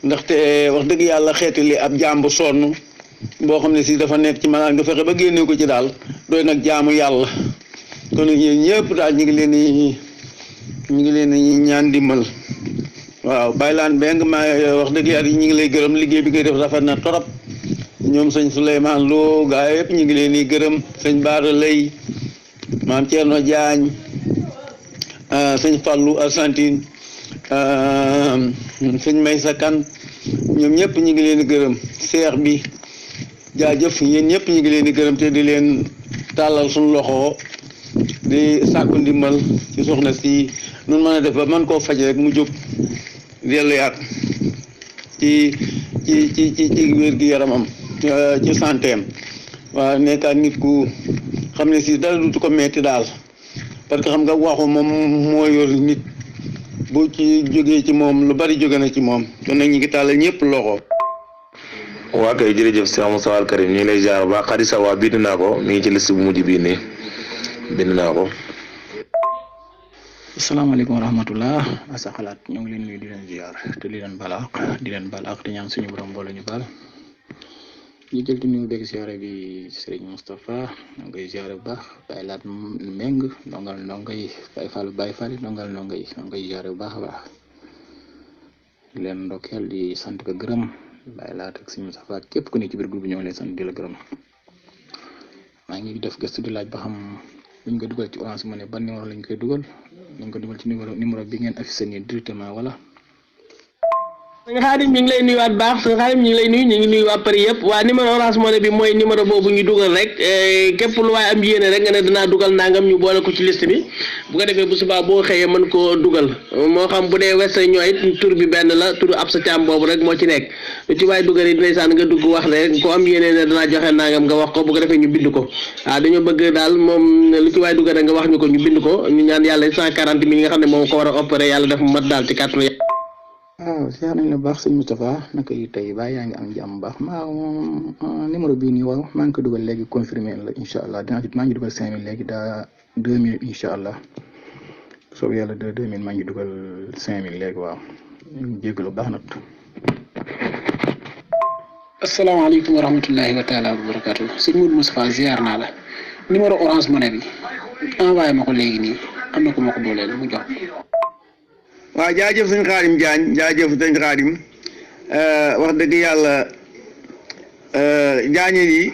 ndaxte wax dëgg yàlla xeetali ab jaam bu sonn boo xam ne si dafa nekk ci maanaam nga fexe ba génne ko ci daal doy nag jaamu yàlla kon nag yéen ñëpp daal ñu ngi leen di ñaan ndimbal waaw Baylaan Beng maa wax dëgg yàlla ñu ngi lay gërëm liggéey bi ngay def rafet na torop ñoom sëñ Souleymane Lo gaa yëpp ñu ngi leen di gërëm sëñ Baara Lay maam Thierno Diagne sëñ Fallou Argentine sëñ Maysa Kan ñoom ñëpp ñu ngi leen di gërëm seex bi jaajëf yéen ñëpp ñu ngi leen di gërëm te di leen tàllal suñu loxo di sàkku ndimbal ci soxna si nun mën a def ba mën koo faj rek mu jóg delluyaat ci wér gi yaramam ci santeem waaw nekkaat nit ku xam ne si dara dutu ko metti daal parce que xam nga waxu moom moo yor nit bu ci jógee ci moom lu bari jóge na ci moom kon nag ñu ngi tàllal ñëpp loxo. waa kay jërëjëf Cheikh Moussa Al Karim ñu ngi lay ziar ba xadisa waa bind naa ko mi ngi ci liste bu mujj bii nii bind naa ko. asalaamaaleykum wa rahmatullah asa xalaat ñoo ngi leen nuyu di leen ziar te di leen bal ak te ñaan suñu borom boole ñu baal ñu jël di nuyu beeg ziare bi Serigne Moustapha ñoo ngi koy ziare bu baax Baye Laat Meng ndongal ndongo yi Baye Fall ndongal ndongo yi ñoo ngi koy ziare bu baax a baax di leen ndokkeel di sant ko gërëm Baye Laat ak Serigne Moustapha képp ku ne ci biir groupe bi ñoo ngi leen sant di la gërëm maa ngi def gëstu di laaj ba xam buñ ko dugal ci Orange Money ban numéro lañ koy dugal dañ ko dugal ci numéro bi ngeen affiché nii directement wala. sëñ Xaadim ñu ngi lay nuyuwaat baax sëñ Xaadim ñu ngi lay nuyu ñu ngi nuyu waa Paris yëpp waa numéro Orange Money bi mooy numéro boobu ñu dugal rek képp lu waaye am yéene rek nga ne dinaa dugal nangam ñu boole ko ci liste bi bu ko defee bu subaa boo xëyee mën koo dugal moo xam bu dee Western ñooy tur bi benn la tur ab sa caam boobu rek moo ci nekk lu ci waaye dugal yi ndeysaan nga dugg wax rek ko am yéene ne dinaa joxe nangam nga wax ko bu ko defee ñu bind ko waaw dañoo bëgg daal moom lu ci waaye dugal rek nga wax ñu ko ñu bind ko ñu ñaan yàlla 140 000 nga xam ne moom ko war a opéré yàlla def mu mat daal ci kàttanu. waaw siyaar nañ la baax sëñ Moustapha naka yi tey baa yaa ngi am jàmm baax numéro bii nii waaw maa ngi ko dugal léegi confirmé la incha allah maa ngi dugal 5000 léegi daa 2000 incha allah soob yàlla 2000 maa ngi dugal 5000 léegi waaw ñu ngi jégalu baax nag. asalaamaaleykum wa rahmatullahi wa taala wa barakatu sëñ Moudou Moustapha ziar naa la numéro Orange Money bi envoyé ma ko léegi nii am na ko ma ko booleel mu jox. waaw jaajëf sëñ Xaadim Jaañ jaajëf sëñ Xaadim wax dëgg yàlla jaañeen yi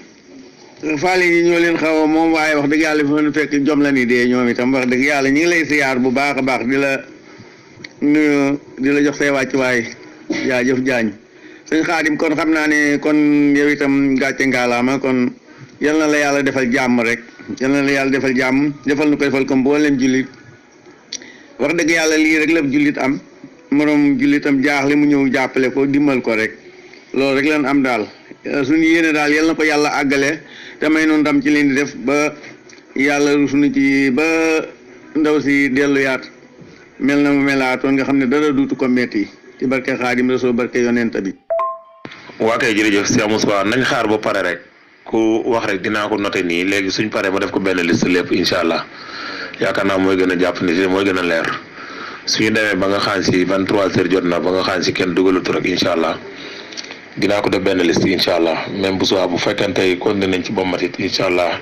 faale yi ñoo leen xaw a moom waaye wax dëgg yàlla fi ma fekk jom la ni dee ñoom itam wax dëgg yàlla ñu ngi lay siyaar bu baax a baax di la nuyu di la jox say wàccuwaay jaajëf Jaañ sëñ Xaadim kon xam naa ne kon yow itam gàcce ngaalaama kon yal na la yàlla defal jàmm rek yal na la yàlla defal jàmm defal nu ko defal comme mboolem jullit wax dëgg yàlla lii rek la jullit am moroom jullitam jaaxle mu ñëw jàppale ko dimbal ko rek loolu rek lan am daal suñu yéene daal yal na ko yàlla àggale te may noonu ndam ci leen di def ba yàlla suñu ci ba ndaw si delluyaat mel na mu melaatoon nga xam ne dara duutu ko metti ci barke Xaadim Rasuul barke yonent bi. waa kay jërëjëf Cheikh Moussa nañ xaar ba pare rek ku wax rek dinaa ko noté nii léegi suñ paree ma def ko benn liste lépp incha allah yaakaar naa mooy gën a jàpp ni mooy gën a leer suñu demee ba nga xam si 23h jot na ba nga xam si kenn dugalatu rek incha allah dinaa ko def benn liste incha allah même bu subaa bu fekkente ne continué nañ ci ba matit incha allah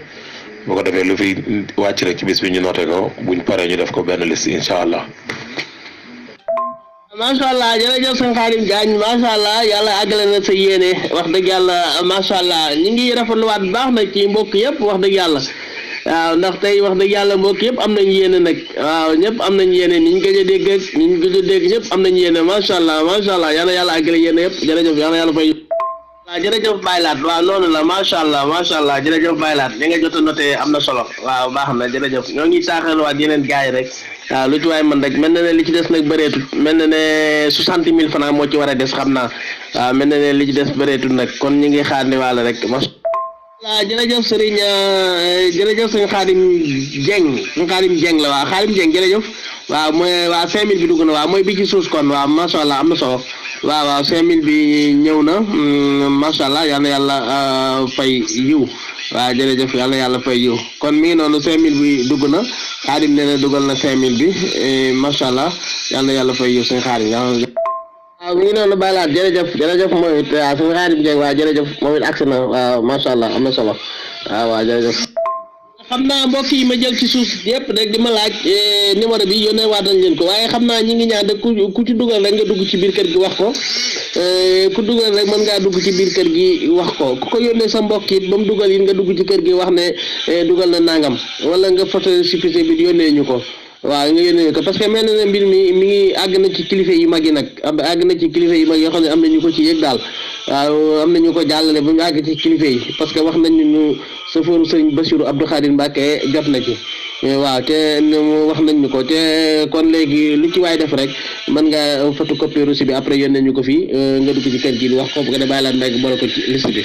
boo ko defee lu fi wàcc rek ci bis bi ñu noté ko buñ paree ñu def ko benn liste incha allah. macha allah jërëjëf sëñ Khadim Diagne macha allah yàlla àggale na sa yéene wax dëgg yàlla macha allah ñu ngi rafetluwaat bu baax nag ci mbokk yëpp wax dëgg yàlla waaw ndax tey wax dëgg yàlla mbokk yëpp am nañ yéene nag waaw ñëpp am nañ yéene ni ñu gëj a dégg ak ni ñu gëj a dégg ñëpp am nañ yéene macha allah yàlla àggale yéene yëpp jërëjëf yàlla fay. waaw jërëjëf Baylaat waaw noonu la macha allah jërëjëf Baylaat li nga jot a noté am na solo waaw baax na jërëjëf ñoo ngi taaxalwaat yeneen gars yi rek waaw lu ci waay man rek mel na ne li ci des nag bëreetul mel na ne 60 000 francs moo ci war a des xam naa waaw mel na ne li ci des bëreetul nag kon ñu ngi xaar ni wàll rek macha allah jërëjëf Serigne jërëjëf sëñ Khadim Dieng la waaw Khadim Dieng jërëjëf waaw mooy waaw 5000 bi dugg na waaw mooy bi ci suus kon waaw macha allah am na solo waaw 5000 bi ñëw na macha allah yal na yàlla fay yiw waaw jërëjëf yal na yàlla fay yiw kon mi ngi noonu 5000 bi dugg na Xaadim nee na dugal na 5000 bi macha allah yal na yàlla fay yiw suñu Xaadim waaw mi ngi noonu Baylaat jërëjëf moom it waaw suñu Xaadim Dieng waaw jërëjëf moom it agsi na waaw macha allah am na solo waaw jërëjëf. xam naa mbokk yi ma jël ci suuf yëpp rek di ma laaj numéro bi yónnee waat nañ leen ko waaye xam naa ñi ngi ñaan rek ku ci dugal rek nga dugg ci biir kër gi wax ko ku dugal rek mën ngaa dugg ci biir kër gi wax ko ku ko yónnee sa mbokk it ba mu dugal it nga dugg ci kër gi wax ne dugal na nangam wala nga photo sipise bi yónnee ñu ko waaw nga yónnee ko parce que mel na ne mbir mi ngi àgg na ci kilifa yu mag yi nag àgg na ci kilifa yu mag yoo xam ne am na ñu ko ci yëg daal waaw am na ñu ko jàllale ba mu àgg ci kilifa yi parce que wax nañ ñu safooru sëñ Bassirou Abdou Khadir Mbacke jot na ci waaw te wax nañ ñu ko te kon léegi lu ci waay def rek mën nga photocopie reçu bi après yónnee ñu ko fii nga dugg ci kër gi wax ko bu ko dee Baylaat Mbengue boole ko ci liste bi.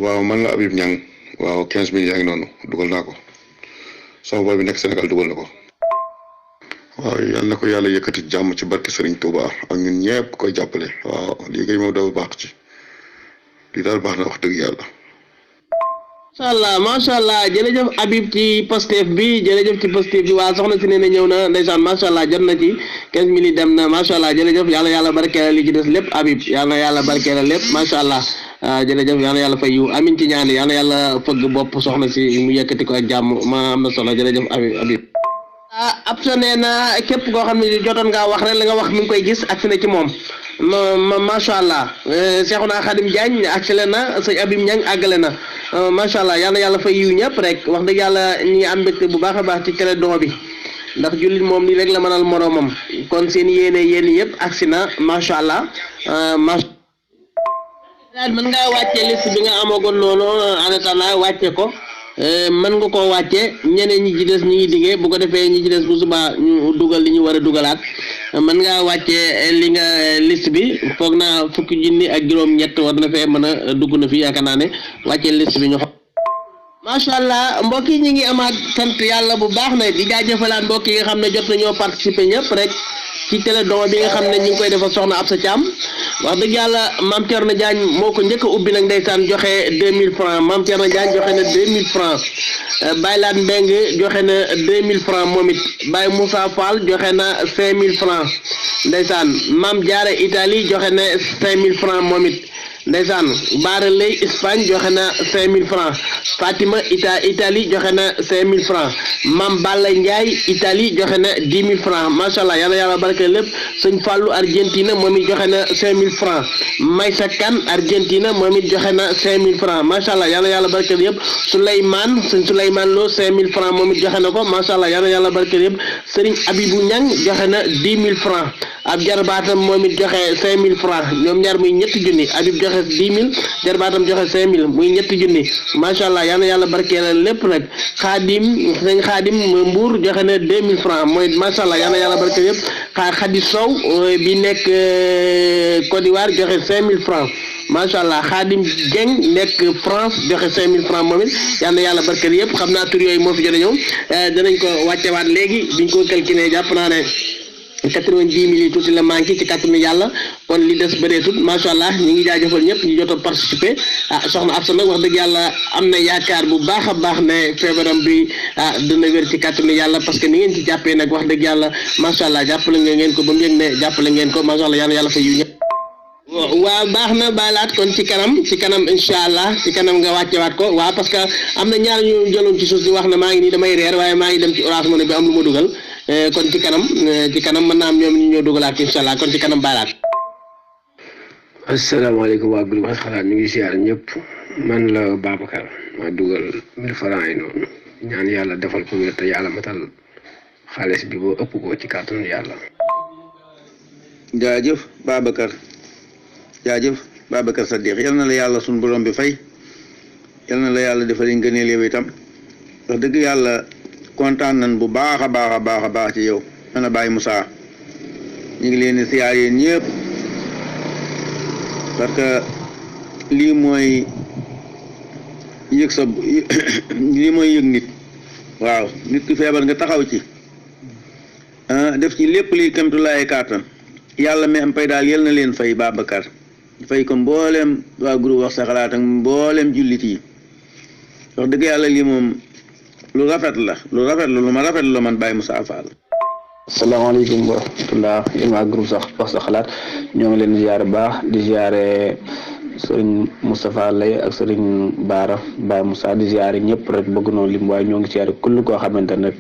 waaw man la Habib Niang waaw 15000 yaa ngi noonu dugal naa ko sama boy bi nekk Sénégal dugal na ko waaw yal na ko yàlla yëkkati jàmm ci barke Serigne Touba ak ñun ñëpp koy jàppale waaw lii moom dafa baax ci lii daal baax na wax dëgg yàlla. macha allah jërëjëf Habib ci Pastef bi jërëjëf ci Pastef bi waa soxna si nee na ñëw na ndeysaan macha allah jot na ci 15000 yi dem na macha allah jërëjëf yàlla barkeelal li ci des lépp Habib yàlla barkeelal lépp macha allah jërëjëf yàlla fay yu amin ci ñaan yàlla fëgg bopp soxna si mu yëkkati ko ak jàmm ma am na solo jërëjëf Habib. ab sa nee na képp koo xam ne jotoon ngaa wax rek la nga wax mi ngi koy gis ak fi ne ci moom macha allah Cheikhouna Khadim Diagne accéléré na sëñ Habib Niang àggale na macha allah yàlla fay yiw ñëpp rek wax dëgg yàlla ñi ngi am mbégte bu baax a baax ci télé don bi ndax jullit moom nii rek la mënal moroomam kon seen yéene yëpp agsi na macha allah macha allah mën ngaa wàccee liste bi nga amagoon noonu en attendant wàcce ko mën nga koo wàcce ñeneen ñi ci des ñi ngi diggee bu ko defee ñi ci des bu subaa ñu dugal li ñu war a dugalaat mën ngaa wàcce li nga liste bi foog naa 10,000 ak juróom-ñett war na fee mën a dugg na fi yaakaar naa ne wàcce liste bi ñu xam. macha allah mbokk yi ñu ngi amaat sant yàlla bu baax na di jaajëfalaat mbokk yi nga xam ne jot nañoo participer ñëpp rek ci télé don bi nga xam ne ñu ngi koy defal soxna Absa Thiam wax dëgg yàlla Mame Thierno Diagne moo ko njëkk a ubbi nag ndeysaan joxe 2000 francs Mame Thierno Diagne joxe na 2000 francs Baylaat Mbengue joxe na 2000 francs moom it Baye Moussa Fall joxe na 5000 francs ndeysaan Mame Diarra Italie joxe na 5000 francs moom it ndeysaan Baara Lay Espagne joxe na 5000 francs Fatima Italie joxe na 5000 francs Mame Balla Ndiaye Italie joxe na 10 000 francs macha allah yàlla barke lépp sëñ Fallou Argentina moom it joxe na 5000 francs Maysa Kane Argentina moom it joxe na 5000 francs macha allah yàlla barke yëpp sëñ Souleymane Lo 5000 francs moom it joxe na ko macha allah yàlla barke yëpp Serigne Abibou Niang joxe na 10 000 francs ab jarbaatam moom it joxe 5000 francs ñoom ñaar muy ñetti junni Habib joxe 10 000 jarbaatam joxe 5000 muy ñetti junni macha allah yàlla barkeelal lépp nag sëñ Xaadim Mbour joxe na 2000 francs mooy macha allah yàlla barkeel yëpp Khady Sow bi nekk Côte d'Ivoire joxe 5000 francs macha allah Khadim Dieng nekk France joxe 5000 francs moom it yàlla barkeel yëpp xam naa tur yooyu moo fi jot a ñëw danañ ko wàccewaat léegi biñ ko calculé jàpp naa ne 90 000 tuuti la manqué ci kàttanu yàlla kon li des bëreetut macha allah ñu ngi jaajëfal ñëpp ñu jot a participer soxna Absa nag wax dëgg yàlla am na yaakaar bu baax a baax ne feebaram bi dina wér ci kàttanu yàlla parce que ni ngeen ci jàppee nag wax dëgg yàlla macha allah jàppale ngeen ko ba mu yëg ne jàppale ngeen ko macha allah yàlla fa yu ñëpp. waaw baax na baalaat kon ci kanam incha allah ci kanam nga wàccewaat ko waaw parce que am na ñaar ñu jëloon ci suuf di wax ne maa ngi nii damay reer waaye maa ngi dem ci Orange Money bi am lu ma dugal kon ci kanam mën naa am ñoom ñu ñëw dugalaat incha allah kon ci kanam baalaat. asalaamaaleykum waa groupe xalaat ñu ngi siyaar ñëpp man la Babacar maa dugal 1000 francs yi noonu ñaan yàlla defal ko wér te yàlla matal xaalis bi boo ëpp ko ci kàttanu yàlla. jaajëf Babacar Saddiq yal na la yàlla sunu borom bi fay yal na la yàlla defal ngëneel yow itam wax dëgg yàlla kontaan nañ bu baax a baax ci yow ana Baye Moussa ñu ngi leen di siyaar yéen ñëpp parce que lii mooy yëg nit waaw nit ki feebar nga taxaw ci def ci lépp liy kamtulaay kàttan yàlla mi am pay daal yal na leen fay Babacar fay ko mbooleem waa groupe wax sa xalaat ak mbooleem jullit yi wax dëgg yàlla lii moom lu rafet la lu ma rafet la man Baye Moussa Fall. asalaamaaleykum wa rahmatulah yéen waa groupe sax wax sa xalaat ñoo ngi leen di ziare baax di ziare sëriñ Moustapha Lay ak sëriñ Baara Baye Moussa di ziare ñëpp rek bëgg noonu lim waaye ñoo ngi ziare kull koo xamante ne rek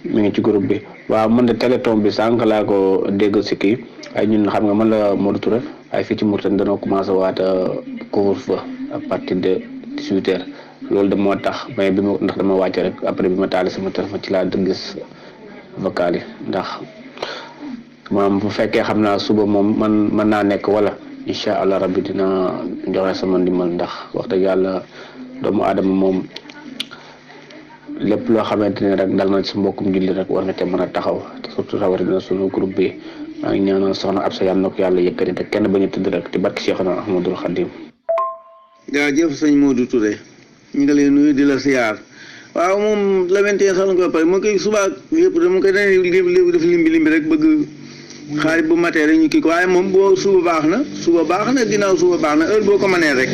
mi ngi ci groupe bi waaw man de téléthon bi sànq laa ko dégg si kii ay ñun xam nga man la Modou Touré ay fii ci Mourtane dañoo commencé waat couvre-feu à partir de 18h loolu de moo tax mais bi ma ndax dama wàcc rek après bi ma taal sama téléphone ci laa gis vocal yi ndax maam bu fekkee xam naa suba moom man mën naa nekk wala incha allah rabbi dina joxe sama ndimbal ndax wax dëgg yàlla doomu aadama moom lépp loo xamante ne rek dal na ci mbokkum julli rek war nga te mën a taxaw te surtout rawatina sunu groupe bi maa ngi ñaanal soxna Absa yàlla na ko yàlla yëkkati te kenn bañ a tëdd rek te barki Cheikhna Ahmadul Khadim. jaajëf sëñ Modou Touré ñu ngi lay nuyu di la siyaar waaw moom la 21 sax nga pare mu koy suba yëpp de mu koy dañuy def limbi rek bëgg xaarit bu matee rek ñu kii ko waaye moom boo suba baax na ginnaaw suba baax na heure boo ko mënee rek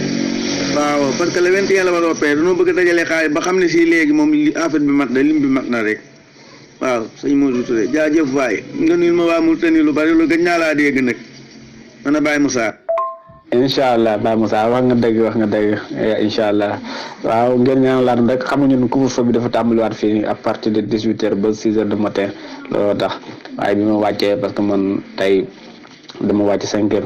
waaw parce que le 21 la war a opéré dañoo bëgg a dajale xaarit ba xam ne si léegi moom affaire bi mat na lim bi mat na rek waaw sëñ Modou Touré jaajëf waaye nga nuyul ma waa Mourtani lu bari lu gëj naa laa dégg nag man a Baye Moussa. incha allah Baye Moussa wax nga dëgg incha allah waaw ngeen ñaanalaat rek xamuñu ne couvre-feu bi dafa tàmbaliwaat fii à partir de 18h ba 6h du matin looloo tax waaye bi ma wàccee parce que man tey dama wàcc 5h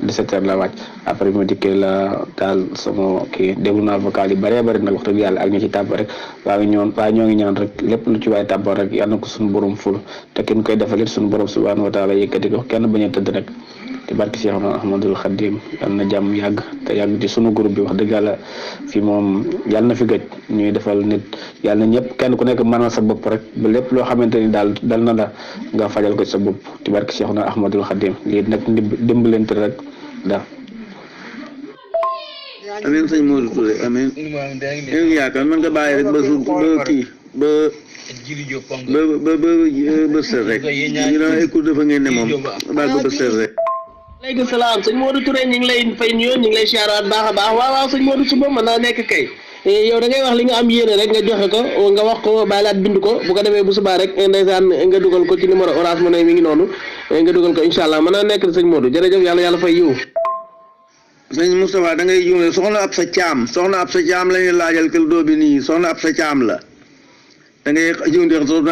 17h la wàcc après bi ma dikkee la daal sama kii déglu naa vocal yi bëree bëri nag wax dëgg yàlla ak ñu ci tàbb rek ñoo ngi ñaan rek lépp lu ci waay tàbb rek yal na ko suñu borom ful te kenn koy defalit suñu borom subhanahu wa taala yëkkati ko kenn bañ a tëdd rek te barki Cheikhna Ahmadul Khadim yal na jàmm yàgg te yàgg ci sunu groupe bi wax dëgg yàlla fii moom yàlla na fi gëj ñuy defal nit yàlla na ñëpp kenn ku nekk mënal sa bopp rek ba lépp loo xamante ni daal dal na la nga fajal ko sa bopp te barki Cheikhna Ahmadul Khadim lii nag dimbalante rek daal. amiin sëñ Modou Touré amiin ñu yaakaar man nga bàyyi rek ba sër rek ñu doon ay cours dafa ngeen ne moom baal ba sër rek. aleykum salaam sëñ Modou Touré ñu ngi lay fay nuyoo ñu ngi lay siyaaraat baax a baax waaw sëñ Modou suba mën naa nekk kay yow da ngay wax li nga am yéene rek nga joxe ko nga wax ko bàyyilaat bind ko bu ko defee bu subaa rek ndeysaan nga dugal ko ci numéro Orange Money mi ngi noonu nga dugal ko incha allah mën naa nekk sëñ Modou jërëjëf yàlla fay yiw. sëñ Moustapha da ngay juumee soxna Absa Thiam la ñuy laajal kër doo bi nii soxna Absa Thiam la da ngay juumee soxna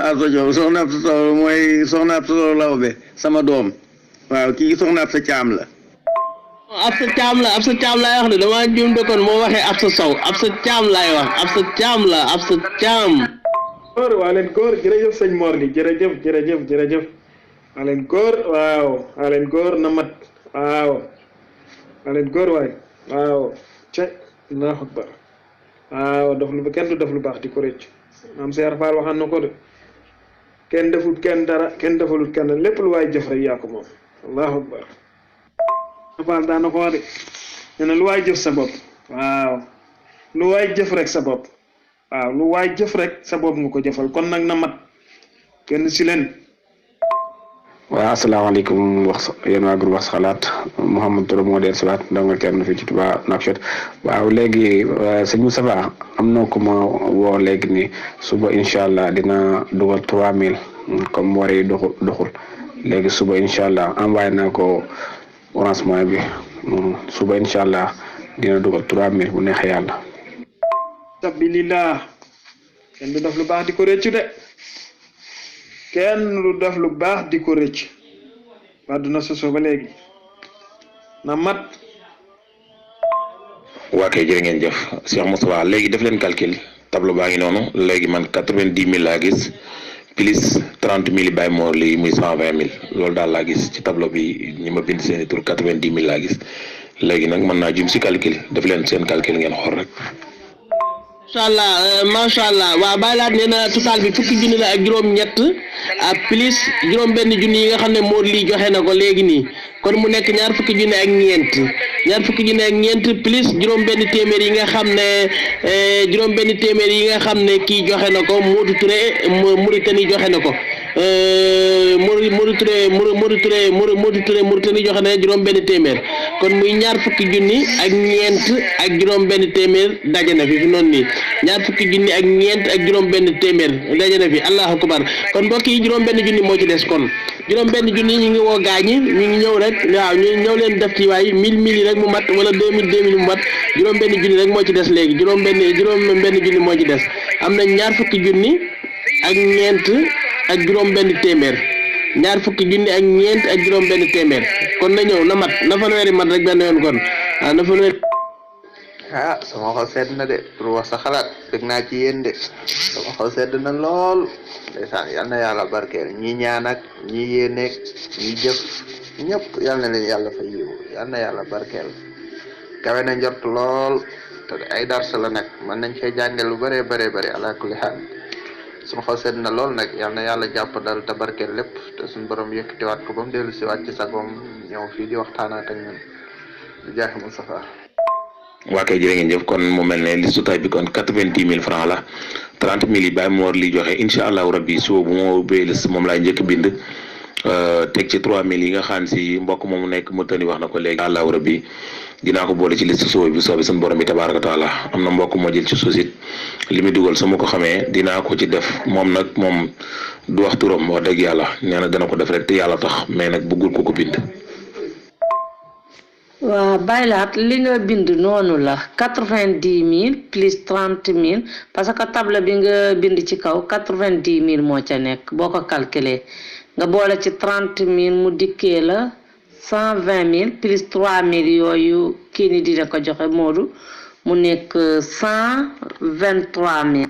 Absa Sow mooy soxna Absa Sow Lawbe sama doom waaw kii soxna Absa Thiam la. Absa Thiam laay wax de damaa juum de kon moo waxee Absa Sow Absa Thiam laay wax Absa Thiam la Absa Thiam. waa leen góor jërëjëf sëñ Mor li jërëjëf waa leen góor waaw waa leen góor na mat waaw. aleen góor waay waaw ce Allahu akbar waaw kenn du def lu baax di ko rëcc maam Seer Faal waxaan na ko de kenn defut kenn dara kenn defalut kenn lépp lu waay jëf rek yaa ko moom Allahu akbar Faal daan na ko wax de nee na lu waay jëf sa bopp waaw lu waay jëf rek sa bopp waaw lu waay jëf rek sa bopp nga ko jëfal kon nag na mat kenn si leen waaw asalaamaaleykum wax yéen waa groupe wax sa xalaat Mouhamadou Touré moo del siwaat ndonga kenn fii ci Touba Nouakchott waaw léegi sëñ Moustapha am na ko ma woo léegi ni suba incha allah dina dugal 3000 comme war yi doxul léegi suba incha allah envoyé naa ko Orange Money bi suba incha allah dina dugal 3000 bu neexee yàlla. sabilillah kenn du def lu baax di ko rëccu de kenn lu def lu baax di ko rëcc ba duna soso ba léegi na mat. waa kay jërë ngeen jëf Cheikh Moustapha léegi def leen calcul tableau baa ngi noonu léegi man 90 000 laa gis plus 30 000 Baye Mor lii muy 120 000 loolu daal laa gis ci tableau bi ñi ma bind seen i tur 90 000 laa gis léegi nag mën naa jum si calcul def leen seen calcul ngeen xool rek. macha allah waaw bàyyi laat nee na total bi fukki junni la ak juróom-ñett plus juróom-benn junni yi nga xam ne Mor lii joxe na ko léegi nii kon mu nekk ñaar fukki junni ak ñeent plus juróom-benn téeméer yi nga xam ne kii joxe na ko Modou Touré Mauritanie joxe na ko Modou Touré Mauritanie joxe na juróom-benn téeméer kon muy ñaar fukki junni ak ñeent ak juróom-benn téeméer daje na fi noonu nii ñaar fukki junni ak ñeent ak juróom-benn téeméer daje na fi allahu akbar kon mbokk yi juróom-benn junni moo ci des kon juróom-benn junni ñu ngi woo gaañi ñu ngi ñëw rek waaw ñu ñëw leen def ci waay 1000 yi rek mu mat wala 2000 mu mat juróom-benn junni rek moo ci des léegi juróom-benn junni moo ci des am nañ ñaar fukki junni ak ñeent ak juróom-benn téeméer ñaar fukki junni ak ñeent ak juróom-benn téeméer kon na ñëw na mat na fanweeri mat rek benn yoon kon waaw na fanweeri. sama xol sedd na de pour wax sa xalaat dëgg naa ci yéen de sama xol sedd na lool ndeysaan yal na yàlla barkeel ñi ñaan ak ñi yéeneeg ñi jëf ñëpp yal na leen yàlla fa yiw yal na yàlla barkeel kawe na njort lool te ay dars la nag mën nañ fee jànge lu bëree bëri ala kulli xaal sama xol sedd na lool nag yal na yàlla jàpp dal te barkeel lépp te suñu borom yëkkatiwaat ko ba mu dellu si waat ci sagoom ñëw fii di waxtaanaat ak ñun di jaaxi Moustapha. waa kay jërë ngeen jëf kon mu mel ne li sutay bi kon 90 000 francs la 30 000 yi Baye Mor li joxe incha allahu rabbi suba bu ma ubbee liste moom laay njëkk bind teg ci 3000 yi nga xam si mbokk moomu nekk mu tëni wax na ko léegi allahu rabbi dinaa ko boole ci liste suba bi soobee suñu borom bi tabaaraka taala am na mbokk moo jël ci suusit li muy dugal su ma ko xamee dinaa ko ci def moom nag moom du wax turam wax dëgg yàlla nee na dana ko def rek te yàlla tax mais nag bëggul ko bind. waaw baylaat li nga bind noonu la 90 000 plus 30 000 parce que table bi nga bind ci kaw 90 000 moo ca nekk boo ko calculer nga boole ci 30 000 mu dikkee la 120 000 plus 3 000 yooyu kii ni dina ko joxe Modou mu nekk 123 000.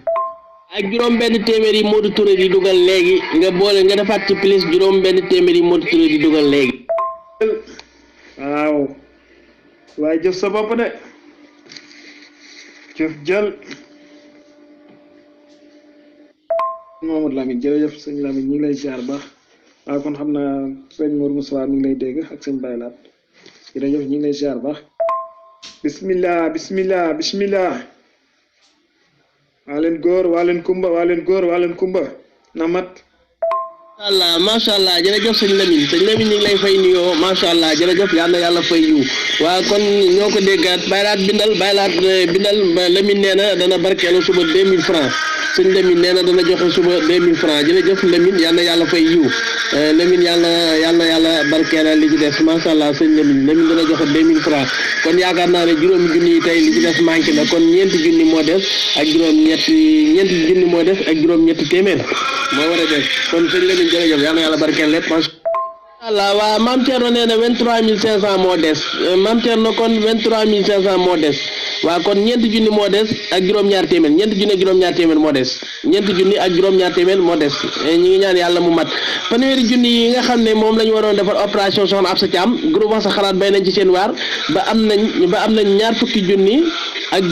ak juróom-benn téeméer yi Modou Touré di dugal léegi nga boole nga defaat ci plus juróom-benn téeméer yi Modou Touré di dugal léegi. waaw. waaye jëf sa bopp de jëf jël Mamadou Lamine jërëjëf sëñ Lamine ñu ngi lay ziar baax waaw kon xam naa sëñ Mor Moussa mi ngi lay dégg ak sëñ Baylaat jërëjëf ñu ngi lay ziar baax bismillah waa leen góor waa leen kumba na mat allah macha allah jërëjëf sëñ Lamine ñu ngi lay fay nuyoo macha allah jërëjëf yal na yàlla fay yiw waaw kon ñoo ko déggaat baylaat bindal Lamine nee na dana barkeelu suba 2000 francs sëñ Lamine nee na dana joxe suba 2000 francs jërëjëf Lamine yal na yàlla fay yiw Lamine yàlla barkeelal li ci des macha allah sëñ Lamine dana joxe 2000 francs kon yaakaar naa ne juróomi junni yi tey li ci des manqué na kon ñeenti junni moo des ak ñeenti junni moo des ak juróom-ñetti téeméer moo war a des kon sëñ Lamine jërëjëf yal na yàlla barkeel lépp macha allah waaw Mame Thierno nee na 23500 moo des Mame Thierno kon 23500 moo des waaw kon ñeenti junni moo des ak juróom-ñaar téeméer ñeenti junni ak juróom-ñaar téeméer moo des ñeenti junni ak juróom-ñaar téeméer moo des ñi ngi ñaan yàlla mu mat fanweeri junni yi nga xam ne moom la ñu waroon defar opération Soxna Absa Thiam groupe wax sa xalaat bay nañ ci seen waar ba am nañ ñaar fukki junni ak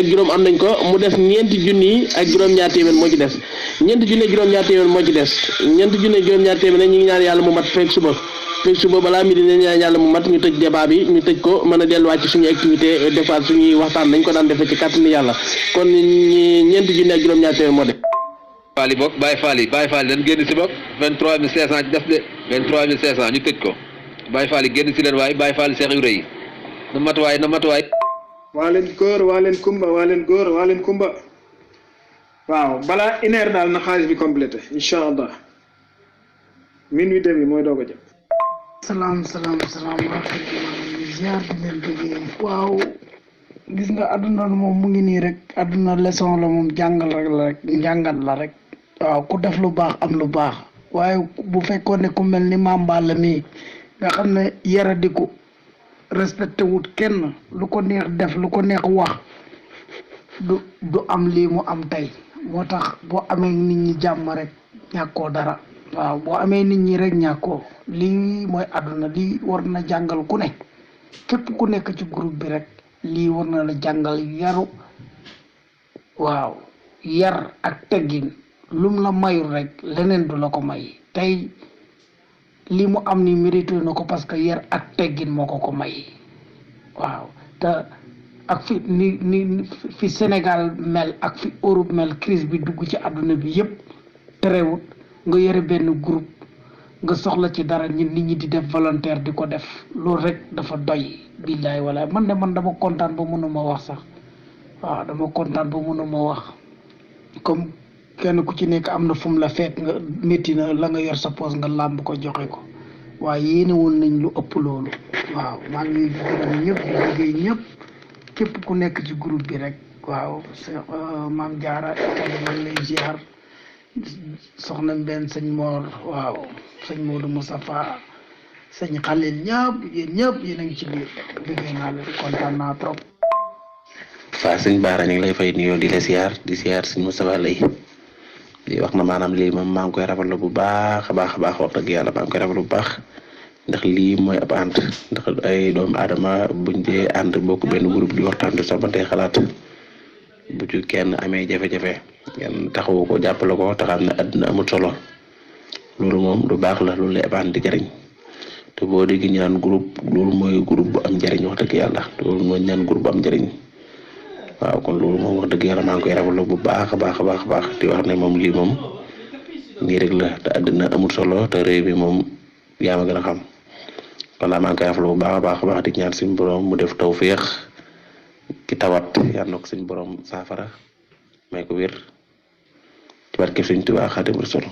juróom am nañ ko mu des ñeenti junni ak juróom-ñaar téeméer moo ci des ñeenti junni ak juróom-ñaar téeméer moo ci des ñeenti junni ak juróom-ñaar téeméer ñi ngi ñaan yàlla mu mat fekk suba balaa mi dina ñaan yàlla mu mat ñu tëj débat bi ñu tëj ko mën a delluwaat ci suñu activité defaat suñuy waxtaan dañ ko daan defee ci kàttanu yàlla kon ñeenti junni ak juróom-ñaar téeméer moo def Faly bokk Baye Faly dañ génn si bokk 23500 ci def de 23500 ñu tëj ko Baye Faly génn si leen waaye Baye Faly Cheikh Ibra yi na matuwaay waa leen góor waa leen kumba waaw balaa une heure daal na xaalis bi complété incha allah minuit demi mooy doog a jëm. salaam ziar di leen bëggee waaw gis nga àdduna moom mu ngi nii rek àdduna leçon la moom jàngal la rek waaw ku def lu baax am lu baax waaye bu fekkoon ne ku mel ni Mame Balla mii nga xam ne yaradiku respecté wut kenn lu ko neex def lu ko neex wax du am lii mu am tey moo tax boo amee nit ñi jàmm rek ñàkkoo dara waaw boo amee nit ñi rek ñàkkoo lii mooy àdduna lii war na jàngal ku ne képp ku nekk ci groupe bi rek lii war na la jàngal yaru waaw yar ak teggin lum la mayul rek leneen du la ko may tey lii mu am ni mérité na ko parce que yar ak teggin moo ko may waaw te ak fi Sénégal mel ak fi Europe mel crise bi dugg ci àdduna bi yépp terewut nga yore benn groupe nga soxla ci dara nit ñi di def volontaire di ko def loolu rek dafa doy billaay walaay man dama kontaan ba mënuma wax sax waaw dama kontaan ba mënuma wax comme kenn ku ci nekk am na fu mu la fekk nga métti na la nga yor sa poos nga làmb ko joxe ko waaye yéene woon nañ lu ëpp loolu waaw maa ngi gërëm ñëpp di liggéey ñëpp képp ku nekk ci groupe bi rek waaw Maam Jaara Itali man lay ziar soxna Mbène sëñ Mor waaw sëñ Modou Moustapha sëñ Khalil ñëpp yéen a ngi ci biir liggéey naa leen kontaan naa trop. Fa sëñ Baara ñu ngi lay fay nuyoo di la ziar di ziar sëñ Moustapha lay di wax na maanaam lii moom maa ngi koy rafetlu bu baax a baax wax dëgg yàlla maa ngi koy rafetlu bu baax ndax lii mooy ab ànd ndax ay doomu aadama buñ dee ànd bokk benn groupe di waxtaan di soppante xalaat bu ci kenn amee jafe-jafe ngeen taxawu ko jàppale ko te xam ne àdduna amul solo loolu moom lu baax la loolu lay ab ànd di jariñ te boo déggee ñu naan groupe loolu mooy groupe bu am njariñ wax dëgg yàlla loolu mooy ñaan groupe bu am njariñ waaw kon loolu moom wax dëgg yàlla maa ngi koy rafetlu bu baax a baax di wax ne moom lii moom nii rek la te àddina amul solo te réew mi moom yaa ma gën a xam kon maa ngi koy rafetlu bu baax a baax di ñaan suñu borom mu def tawféex ki tawat yàlla na ko suñu borom saafara may ko wér ci barke Sëñ Tuubaa Xaadimu Rasuul.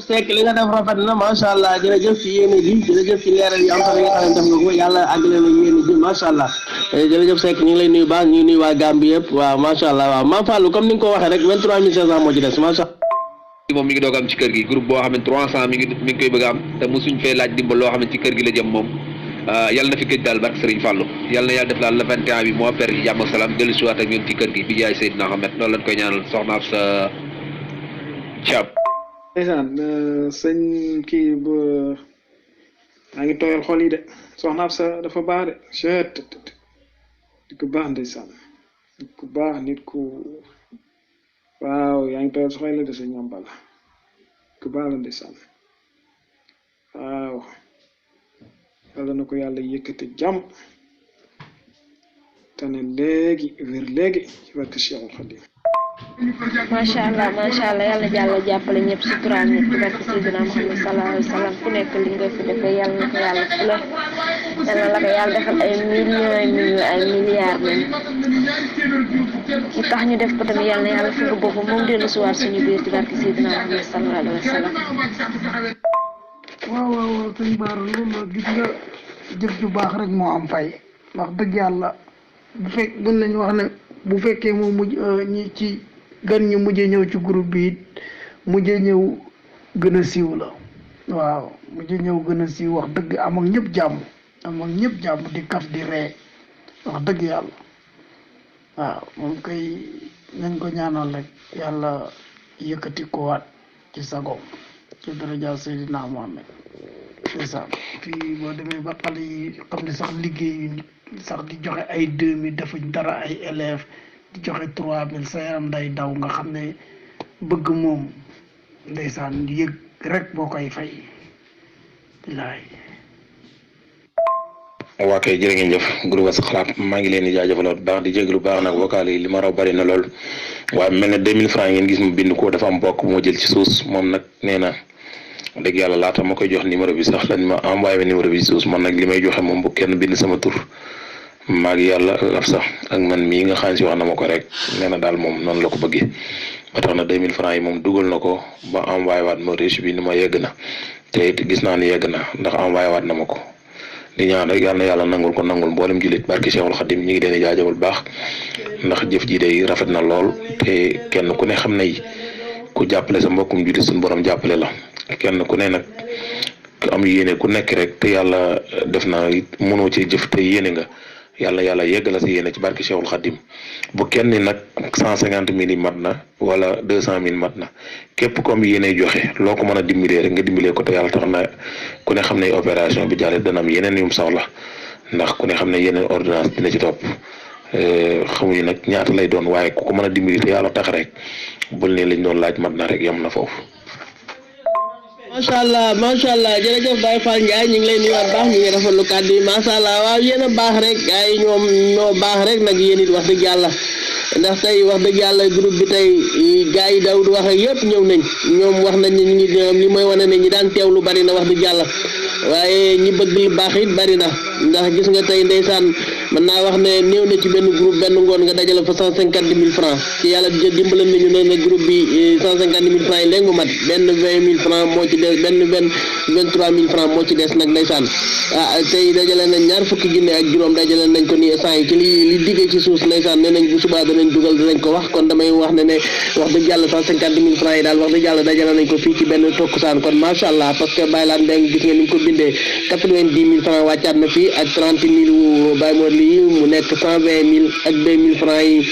Seck li nga def rafet na macha allah jërëjëf ci yéene ji jërëjëf ci leeral yi am solo yi nga xam ne def nga ko yàlla àggale na yéene ji macha allah jërëjëf Seck ñu ngi lay nuyu baax ñu ngi nuyu waa Gambie yëpp waaw macha allah waaw Mame Fallou comme ni nga ko waxee rek 23500 moo ci des macha allah. moom mi ngi doog am ci kër gi groupe boo xam ne 300 mi ngi koy bëgg a am te mosuñ fee laaj dimbal loo xam ne ci kër gi la jëm moom yàlla na fi gëj daal barke Serigne Fallou yàlla na yàlla def daal le 21 bi moo per yi jàmm ak salaam dellu si waat ak ñun ci kër gi bi jaay Seydina Ahmed noonu lañ koy ñaanal soxna ab sa Thiam. ndeysaan sëñ kii ba maa ngi tooyal xol yi de soxna ab sa dafa baax de chet nit ku baax ndeysaan nit ku baax nit ku waaw yaa ngi tooyal soxla la de sëñ Mame Balla ku baax la ndeysaan waaw yàlla na ko yàlla yëkkati jàmm te ne léegi wér léegi ci barke Cheikhul Khadim. macha allah yàlla jàll jàppale ñëpp si turam ñëpp ci barke Seydina Muhammad sallallahu alayhi wa sallam ku nekk li nga fi defee yàlla na ko yàlla fula yàlla la ko yàlla defal ay millions ay milliards même ki tax ñu def ko tamit yàlla na yàlla fulu boppam moom dellu si waat suñu biir ci barke Seydina Muhammad sallallahu alayhi wa sallam. waaw sëñ Baara loolu la gis nga jëf ju baax rek moo am fay wax dëgg yàlla buñ lañ wax ne bu fekkee moo mujj ñi ci gan ñi mujjee ñëw ci groupe bi it mujjee ñëw gën a siiw la waaw mujjee ñëw gën a siiw wax dëgg am ak ñëpp jàmm di kaf di ree wax dëgg yàlla waaw moom kay nañ ko ñaanal rek yàlla yëkkati ko waat ci sagoom ci daraja Seydina Muhammad c'est ça fii boo demee ba xale yi xam ne sax liggéeyu sax di joxe ay 2000 defuñ dara ay élèves di joxe 3000 sa yaram day daw nga xam ne bëgg moom ndeysaan yëg rek boo koy fay bilaay. waa kay jërë ngeen jëf groupe Sa Xalaat maa ngi leen di jaajëfal bu baax di jégalu baax nag vocal yi li ma raw bari na lool waaye mel ne 2000 francs ngeen gis mu bind ko dafa am mbokk moo jël ci suus moom nag nee na dëgg yàlla laata ma koy jox numéro bi sax lañ ma envoyé numéro bi ci suus man nag li may joxe moom bu kenn bind sama tur maag yàlla laf sax ak man mii nga xam si wax na ma ko rek nee na daal moom noonu la ko bëggee ba tax na 2000 francs yi moom dugal na ko ba envoyé waat ma reçu bi ni ma yegg na te it gis naa ni yegg na ndax envoyé waat na ma ko di ñaan rek yàlla na yàlla nangul ko nangul mboolem jullit barki Cheikhul Khadim ñi ngi leen di jaajëfal baax ndax jëf ji day rafet na lool te kenn ku ne xam ne ku jàppale sa mbokkum jullit suñu borom jàppale la kenn ku ne nag ku am yéene ku nekk rek te yàlla def na mënoo ci jëf te yéene nga yàlla yegg la si yéene ci barki Cheikhul Khadim bu kenn ni nag 150.000 yi mat na wala 200.000 mat na képp comme yéene joxe loo ko mën a dimbalee rek nga dimbalee ko te yàlla tax na ku ne xam ne opération bi jàlle dana am yeneen yum soxla ndax ku ne xam ne yeneen ordonnance dina ci topp xamuñu nag ñaata lay doon waaye ku ko mën a dimbali te yàlla tax rek bul ne lañ doon laaj mat na rek yem na foofu. macha allah jërëjëf Baye Fall Ndiaye ñu ngi lay nuyuwaat baax ñu ngi rafetlu kàddu yi macha allah waaw yéen a baax rek ay ñoom ñoo baax rek nag yéen it wax dëgg yàlla ndax tey wax dëgg yàlla groupe bi tey gars yi daw di wax ak yëpp ñëw nañ ñoom wax nañ ñu ngi li mooy wane ne ñi daan teewlu bari na wax dëgg yàlla waaye ñi bëgg lu baax it bari na ndax gis nga tey ndeysaan mën naa wax ne néew na ci benn groupe benn ngoon nga dajale fa 150.000 francs ci yàlla dimbale nañu ne na groupe bi 150.000 francs yi léegi mu mat benn 20.000 francs moo ci des benn 23.000 francs moo ci des nag ndeysaan tey dajale nañ ñaar fukki junne ak juróom dajale nañ ko nii instant yi ci li diggee ci suuf ndeysaan nee nañ bu subaa danañ dugal dinañ ko wax kon damay wax ne wax dëgg yàlla 150.000 francs yi daal wax dëgg yàlla dajale nañ ko fii ci benn tokkusaan kon macha allah parce que Baye Lat Mbengue gis nga ni mu ko bindee 90.000 francs wàccaat na fii ak 30.000 Baye Mor lii mu nekk 120.000 ak 2.000 francs yi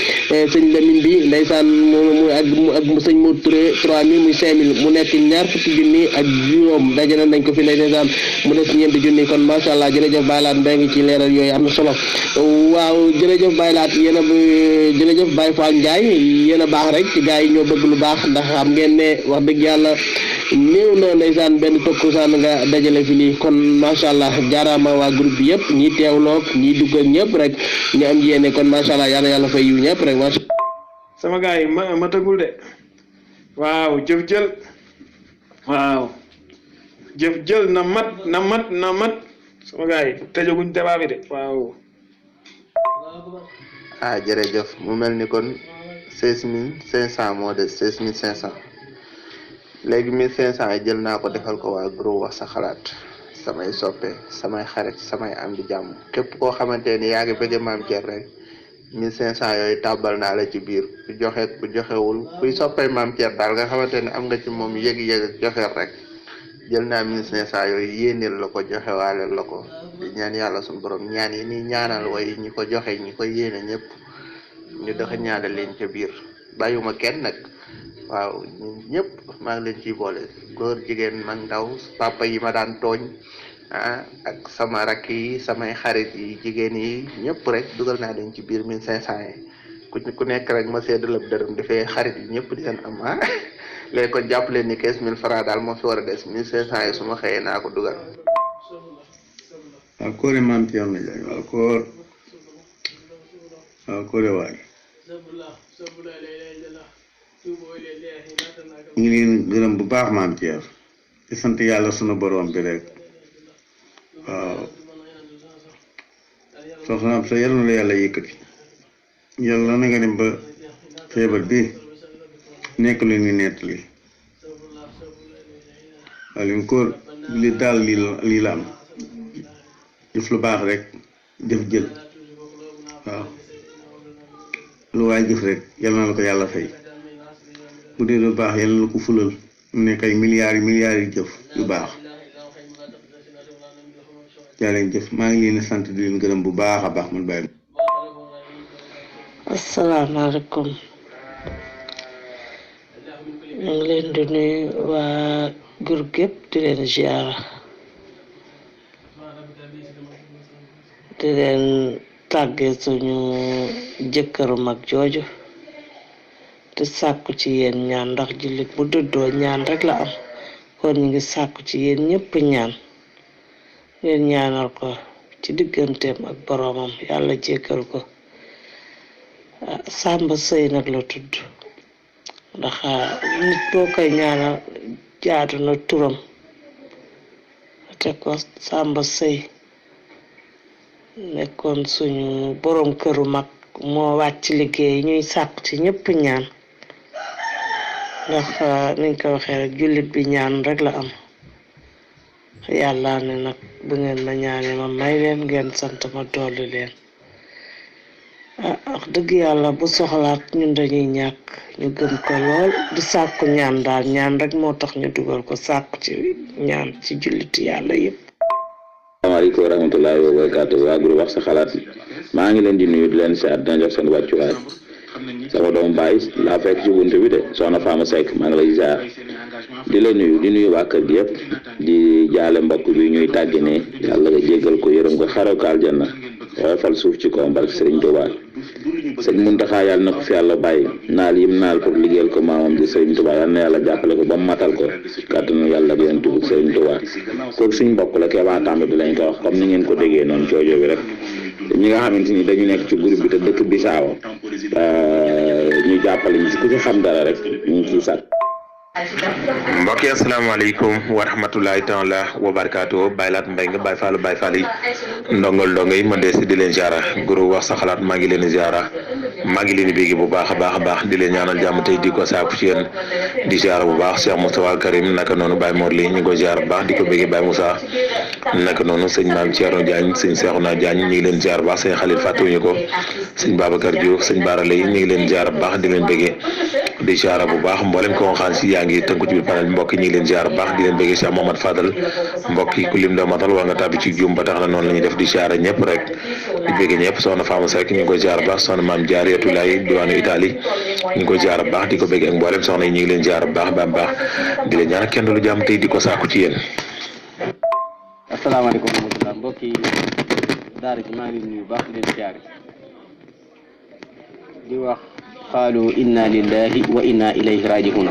sëñ Lamine bi ndeysaan mu ak sëñ Modou Touré 3.000 muy 5.000 mu nekk ñaar fukki junni ak juróom dajale nañ ko fi ndeysaan mu des ñeenti junni kon macha allah jërëjëf Baye Lat Mbengue ci leeral yooyu am na solo waaw jërëjëf Baye Lat yéen a jërëjëf Baye Fall Ndiaye yéen a baax rek ci gars yi ñoo bëgg lu baax ndax xam ngeen ne wax dëgg yàlla néew na ndeysaan benn tokkusaan nga dajale fi lii kon macha allah jaaraama waa groupe bi yëpp ñi teewloog ñi dugg ak ñëpp rek ñu am yéene kon macha allah yàlla fay yiw ñëpp rek macha sama gars yi ma tagul de waaw jëf jël waaw jëf jël na mat sama gars yi tëjaguñ débat bi de waaw. jërëjëf mu mel ni kon 16.500 moo des 16.500 léegi 1.500 yi jël naa ko defal ko waa groupe wax sa xalaat samay soppe samay xarit samay am di jàmm képp koo xamante ni yaa ngi bëgg Maam Thierno rek 1.500 yooyu tàbbal naa la ci biir ku joxewul kuy soppay Maam Thierno daal nga xamante ni am nga ci moom yëg-yëg ak joxeel rek jël naa 1.500 yooyu yéeneel la ko joxewaaleel la ko di ñaan yàlla suñu borom ñaan yi ni ñaanal way ñi ko joxe ñi ko yéene ñëpp ñu doxa ñaanal leen ca biir bàyyuma kenn nag waaw ñun ñëpp maa ngi leen ciy boole góor jigéen mag ndaw papa yi ma daan tooñ ak sama rakk yi samay xarit yi jigéen yi ñëpp rek dugal naa leen ci biir 1.500 yi ku nekk rek ma seddalab dërëm dafay xarit yi ñëpp di leen am léegi kon jàpp leen ni 15.000 francs daal moo fi war a des 1.500 yi su ma xëyee naa ko dugal. waaw kóore Maam Thierno Ndiaye waaw kóore waay ñu ngi leen gërëm bu baax Maam Thierno di sant yàlla sunu borom bi rek waaw soxna am sa yal na la yàlla yëkkati yàlla na nga dem ba feebar bi nekk lu ñu nettali waaw li ko li daal lii la am def lu baax rek jëf jël waaw lu waay jëf rek yal na la ko yàlla fay bu dee lu baax yal na la ko fulal mu nekk ay milliards yi jëf yu baax jaaleen jëf maa ngi leen di sant di leen gërëm bu baax a baax man bàyyi asalaamaaleykum ñu ngi leen di nuyu waa groupe gépp di leen ziara di leen tàggee suñu jëkkëru mag jooju te sàkku ci yéen ñaan ndax jullit bu dëddoo ñaan rek la am kon ñu ngi sàkku ci yéen ñëpp ñaan yéen ñaanal ko ci digganteem ak boroomam yàlla jéggal ko Samba Sëy nag la tudd ndax nit boo koy ñaanal jaadu na turam te ko Samba Sëy nekkoon suñu borom këru mag moo wàcc liggéey ñuy sàkk ci ñëpp ñaan ndax niñ ko waxee rek jullit bi ñaan rek la am yàlla ne nag bu ngeen ma ñaanee ma may leen ngeen sant ma dolli leen wax dëgg yàlla bu soxlaat ñun dañuy ñàkk ñu gëm ko lool di sàkku ñaan daal ñaan rek moo tax ñu dugal ko sàkku ci ñaan ci julliti yàlla yëpp. asalaamaaleykum wa rahmatullahi wa barakaatu waa groupe wax sa xalaat maa ngi leen di nuyu di leen seet dina jox seen wàccuwaay sama doomu baay laa fekk ci buntu bi de soxna Fama Seck maa ngi lay ziar di la nuyu di nuyu waa kër gi yëpp di jaale mbokk bi ñuy tàggi ne yàlla nga jéggal ko yërëm ko xaroo ko aljanna waaye fal suuf ci kawam barke Serigne Touba sëñ Muntaxa yàlla na ko fi yàlla bàyyi naal yim naal pour liggéeyal ko maamam di Serigne Touba yàlla na yàlla jàppale ko ba mu matal ko kàttanu yàlla ak yonent bi Serigne Touba kooku suñ mbokk la Keba Tambe bi lañ ko wax comme ni ngeen ko déggee noonu coojo bi rek ñi nga xamante ni dañu nekk ci groupe bi te dëkk Bissau ñu jàppale ñu si ku ci xam dara rek ñu ngi ciy sàkk. mbokk yi asalaamaaleykum wa rahmatulahi taala wa barakaatu baylaat mbay nga bay fallu bay fall yi ndongol ndongo yi man de si di leen ziara guru wax sa xalaat maa ngi leen di ziara maa ngi leen di bégg bu baax a baax di leen ñaanal jàmm tey di ko saaku ci yéen di ziara bu baax Cheikh Moustapha Karim naka noonu Baye Mor li ñu ngi ko ziara bu baax di ko béggee Baye Moussa naka noonu sëñ Maam Thierno Diagne sëñ Cheikhouna Diagne ñu ngi leen ziara bu baax sëñ Khalil fàttewuñu ko sëñ Babacar Diouf sëñ Bara Lay ñu ngi leen ziara bu baax di leen béggee di ziara bu baax mboolem ko xam si yaa ngi tënku ci biir panel mbokk yi ñu ngi leen ziar bu baax di leen bëggee Cheikh Mohamad Fadal mbokk yi ku lim da matal waa nga tàbbi ci juum ba tax na noonu la ñuy def di ziar ñëpp rek di bëggee ñëpp soxna Fama Seck ñu ngi koy ziar bu baax soxna maam Jaariyatu Laay diwaanu Italie ñu ngi koy ziar bu baax di ko bëggee ak mboolem soxna yi ñu ngi leen ziar bu baax baax di leen ñaan kenn lu jàmm tey di ko saaku ci yéen. asalaamaaleykum wa rahmatulah mbokk yi daara ji maa ngi leen nuyu baax di leen ziar di wax qaalu inna lillahi wa inna ilayhi raji'un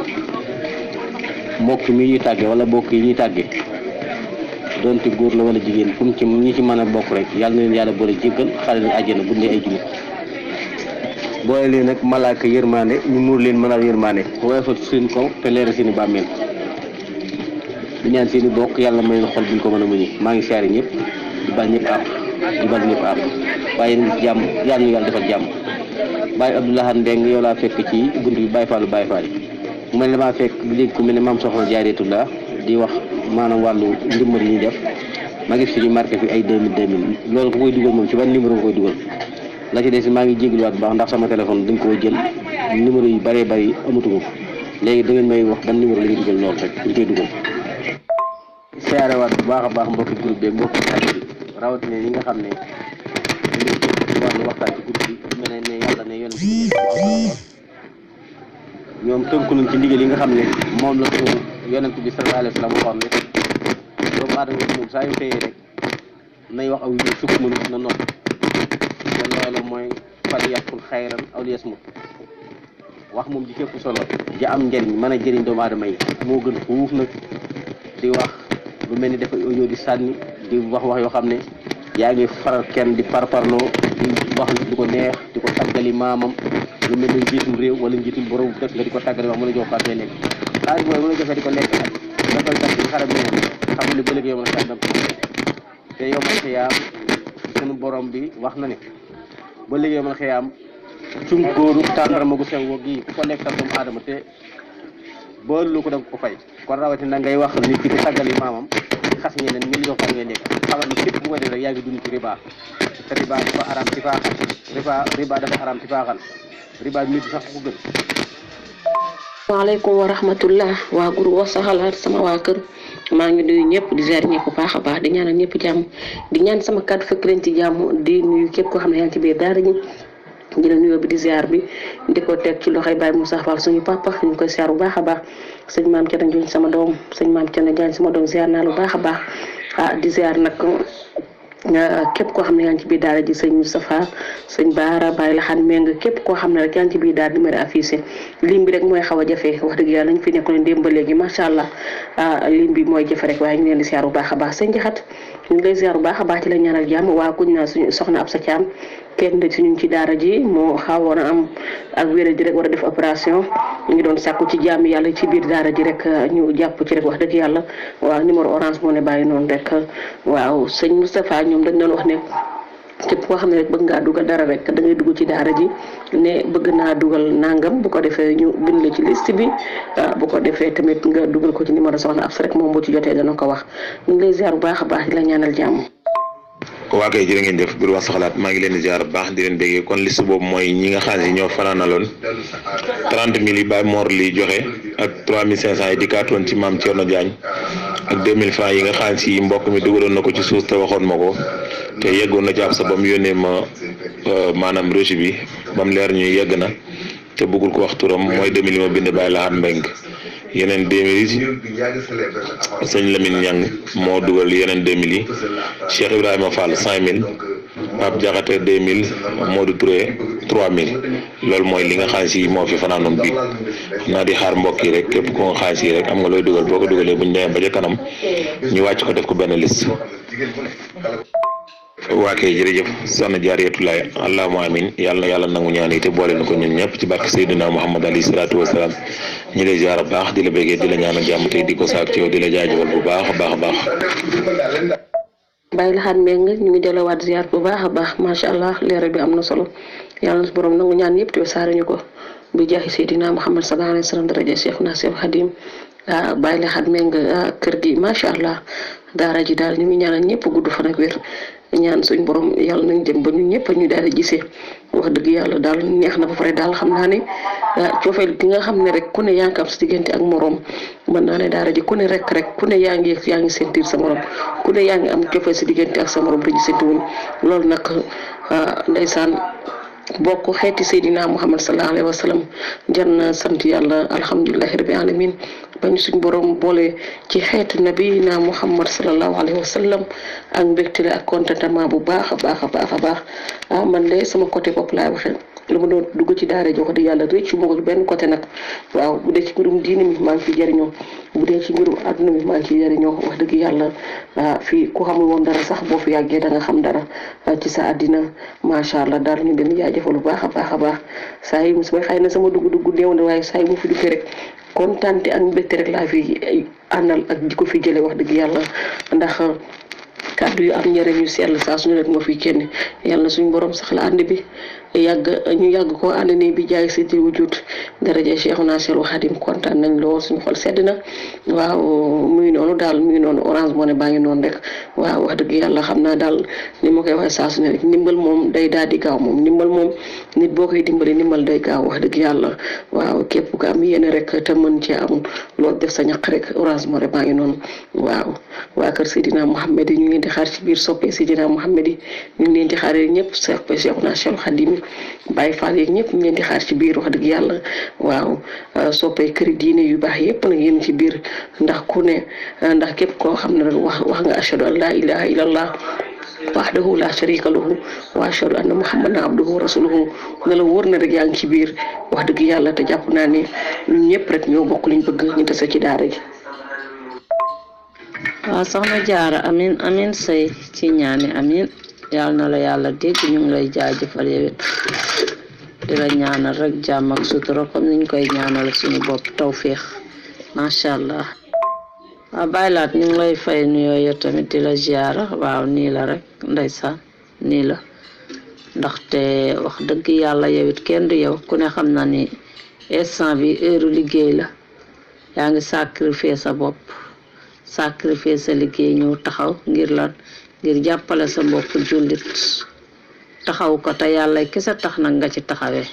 mbokk mi ñuy tàgge wala mbokk yi ñuy tàgge donte góor la wala jigéen fu mu ci ñi ci mën a bokk rek yàlla na leen yàlla boole jéggal xale leen àjjana bu dee ay jullit boole leen nag malaaka yërmande ñu muur leen mënal yërmande woyofal seen kaw te leeral seen i bàmmeel di ñaan seen i bokk yàlla may na xol buñ ko mën a muñi maa ngi siyaare ñëpp di bal ñëpp àpp di bal ñëpp àpp waaye ngi ci jàmm yàlla ñu yàlla defal jàmm Baye Abdoulahan Mbeng yow laa fekk ci bunt bi Baye Fallou Baye Fall mu mel ne maa fekk léegi ku mel ne maam soxna Jaareetullah di wax maanaam wàllu ndimbal yi ñuy def ma gis fi ñu marqué fi ay 2000 loolu ko koy dugal moom ci ban numéro nga koy dugal la ci des maa ngi jégaluwaat bu baax ndax sama téléphone dañ koo jël numéro yu bëree bëri amatuma ko léegi da ngeen may wax ban numéro la ñuy dugal loolu rek ñu koy dugal siyaarewaat bu baax a baax mbokki groupe bi mbokki bi rawatina yi nga xam ne wàllu waxtaan ci groupe bi mel ne yàlla ne yonent bi ñoom tënku nañ ci ndigal yi nga xam ne moom la ko yonent bi sallallahu alayhi wa sallam waxoon ne doomu aadama bi moom saa yu xëyee rek nay wax aw yu sukk mënu na noonu kon loolu mooy fal yaqul xayran aw liyasmut wax moom ji fépp solo ja am njëriñ mën a jëriñ doomu aadama yi moo gën fuuf nag di wax lu mel ni dafa audio di sànni di wax yoo xam ne yaa ngi faral kenn di parparloo di wax lu ko neex di ko tàggali maamam lu mel ni njiitum réew wala njiitum borom dëkk nga di ko tàggali wax mën a jox fàttee lekk xaalis boobu mën a joxee di ko lekk ak dafay tax di xarab neen xam ne ba léegi yow mën a sàndam te yow man xiyaam sunu borom bi wax na ne ba léegi yow man xiyaam cunkóoru tàndarma gu sew gi ku ko lekkal doomu aadama te ba lu ko da ko fay kon rawatina ngay wax nit ki di tàggali maamam xas ñeneen ñu li jox fa ngay lekk xamal ne képp bu ko def rek yaa ngi dund ci riba te riba dafa araam ci faaxal riba dafa araam ci faaxal riba bi nit sax ko gën. waaleykum wa rahmatullah waa groupe wax sa xalaat sama waa kër maa ngi nuyu ñëpp di ziar ñëpp baax a baax di ñaanal ñëpp jàmm di ñaan sama kàddu fekk leen ci jàmm di nuyu képp koo xam ne yaa ngi ci biir daara ji di la nuyoo bi di ziar bi di ko teg ci loxoy Baye Moussa Fall suñu papa ñu koy ziar bu baax a baax sëñ maam Thierno Diagne sama doom sëñ maam Thierno Diagne sama doom ziar naa lu baax a baax di ziar nag képp koo xam ne yaa ngi ci biir daara ji sëñ Moustapha sëñ Baara Baye Laxaan Meng képp koo xam ne rek yaa ngi ci biir daara numéro affiché lim bi rek mooy xaw a jafe wax dëgg yàlla ñu fi nekkoon démb ba léegi macha allah lim bi mooy jafe rek waaye ñu leen di ziar bu baax a baax sëñ Jaxat ñu ngi lay ziar bu baax a baax ci la ñaanal jàmm waa kuñ naa suñu soxna ab sa caam kenn de suñu ci daara ji moo xawoon a am ak wéra di rek war a def opération ñu ngi doon sàkku ci jàmm yàlla ci biir daara ji rek ñu jàpp ci rek wax dëgg yàlla waaw numéro orange moo ne bàyyi noonu rek waaw sëñ Moustapha ñoom dañ doon wax ne képp koo xam ne rek bëgg ngaa dugal dara rek da ngay dugg ci daara ji ne bëgg naa dugal nangam bu ko defee ñu bind la ci liste bi bu ko defee tamit nga dugal ko ci numéro soxna Absa rek moom boo ci jotee dana ko wax ñu ngi lay ziar bu baax a baax di la ñaanal jàmm. waa kay jërë ngeen jëf biir wax sa xalaat maa ngi leen di ziar bu baax di leen béggee kon liste boobu mooy ñi nga xam ne ñoo fanaanaloon 30 000 yi Baye Mor li joxe ak 3500 yi dikkaatoon ci maam Thierno Diagne ak 2000 francs yi nga xam si mbokk mi dugaloon na ko ci suuf te waxoon ma ko te yeggoon na ci ab sa ba mu yónnee ma maanaam reçu bi ba mu leer ñu yegg na te bëggul ko wax turam mooy 2000 yi ma bind Baye Lahat Mbeng yeneen 2000 yi sëñ Lamine Niang moo dugal yeneen 2000 yi Cheikh Ibrahima Fall 5000 Pape Diakhaté 2000 Modou Touré 3000 loolu mooy li nga xam si moo fi fanaanoon biig xam naa di xaar mbokk yi rek képp ko nga xam si rek am nga looy dugal boo ko dugalee bu ñu demee ba ca kanam ñu wàcc ko def ko benn liste. waa kay jërëjëf soxna Jaariyatulaay allahumma amin yàlla na yàlla nangu ñaan yi te boole na ko ñun ñëpp ci barke Seydina Muhammad alayhi salaatu wasalaam ñi lay ziar bu baax di la béggee di la ñaanal jàmm tey di ko saak ci yow di la jaajëfal bu baax a baax a baax. Baye Lahat Mbeng ñu ngi jëlawaat ziar bu baax a baax macha allah leeral bi am na solo yàlla na borom nangu ñaan yëpp te saare ñu ko bi jaahi Seydina Muhammad sallallahu alayhi wa sallam daraja Cheikh na Cheikh Khadim Baye Lahat Mbeng kër gi macha allah daara ji daal ñu ngi ñaanal ñëpp gudd fan ak wér ñaan suñ borom yàlla nañ dem ba ñun ñëpp ñu daal di gisee wax dëgg yàlla daal neex na ba pare daal xam naa ne coofeel gi nga xam ne rek ku ne yaa ngi am sa diggante ak morom mën naa ne daara ji ku ne rek ku ne yaa ngi sentir sa morom ku ne yaa ngi am coofeel sa diggante ak sa morom te gisante wuñ loolu nag ndeysaan bokk xeeti Seydina Muhammad sallallahu alayhi wa sallam jar na sant yàlla alhamdulilahi rabbi alamin bañ suñ borom boole ci xeetu nabiyina Muhammad sallallahu alayhi wa sallam ak mbégtele ak contentement bu baax a baax a baax a baax man de sama côté bopp laay waxee lu ma doon dugg ci daara ji wax dëgg yàlla rëccu ma ko ci benn côté nag waaw bu dee ci mbirum diine mi maa ngi ciy jëriñoo bu dee ci mbirum àdduna mi maa ngi ciy jëriñoo wax dëgg yàlla fii ku xamul woon dara sax boo fi yàggee da nga xam dara ci sa àddina macha allah daal ñu leen jaajëfal bu baax a baax a baax saa yi mos xëy na sama dugg néew na waaye saa yi mu fi duggee rek kontaante ak mbégte rek laa fi àndal ak di ko fi jëlee wax dëgg yàlla ndax kàddu yu am njëriñ yu sell saa suñu rek moo fi kenn yàlla suñu borom sax la ànd bi ñu yàgg ko ànd ne bi jaay si di wujud daraja Cheikhuna Cheikhul Khadim kontaan nañ lool suñu xol sedd na waaw muy noonu daal muy noonu orange moo ne baa ngi noonu rek waaw wax dëgg yàlla xam naa daal ni ma koy waxee saa su ne rek ndimbal moom day daal di gaaw moom ndimbal moom nit boo koy dimbali ndimbal day gaaw wax dëgg yàlla waaw képp ko am yéene rek te mën cee am loolu def sa ñaq rek orange moo ne baa ngi noonu waaw waa kër Seydina Mouhamed yi ñu ngi leen di xaar ci biir soppe Seydina Mouhamed yi ñu ngi leen di xaar ñëpp soppe Cheikhuna Cheikhul Khadim Baye Fall yeeg ñëpp ñu leen di xaar ci biir wax dëgg yàlla waaw soppee këri diine yu baax yëpp nag yéen ci biir ndax ku ne ndax képp koo xam ne rek wax nga ashhadu an la ilaha illallah wahdahu la sharika lahu wa ashhadu anna muhammadan abduhu wa rasuluhu ne la wóor na rek yaa ngi ci biir wax dëgg yàlla te jàpp naa ne ñun ñëpp rek ñoo bokk liñ bëgg ñu tase ci daara ji. waaw soxna Jaara amin say ci ñaani amin yàlla na la yàlla dégg ñu ngi lay jaajëfal yow it di la ñaanal rek jàmm ak sutura comme niñ koy ñaanal suñu bopp tawféex macha allah. waaw Baye Lahat ñu ngi lay fay nuyoo yow tamit di la ziara waaw nii la rek ndeysaan nii la ndaxte wax dëgg yàlla yow it kenn du yow ku ne xam na ni instant bi heure liggéey la yaa ngi sacrifier sa bopp sacrifier sa liggéey ñëw taxaw ngir lan ngir jàppale sa mbokk jullit taxaw ko te yàlla kese tax nag nga ci taxawee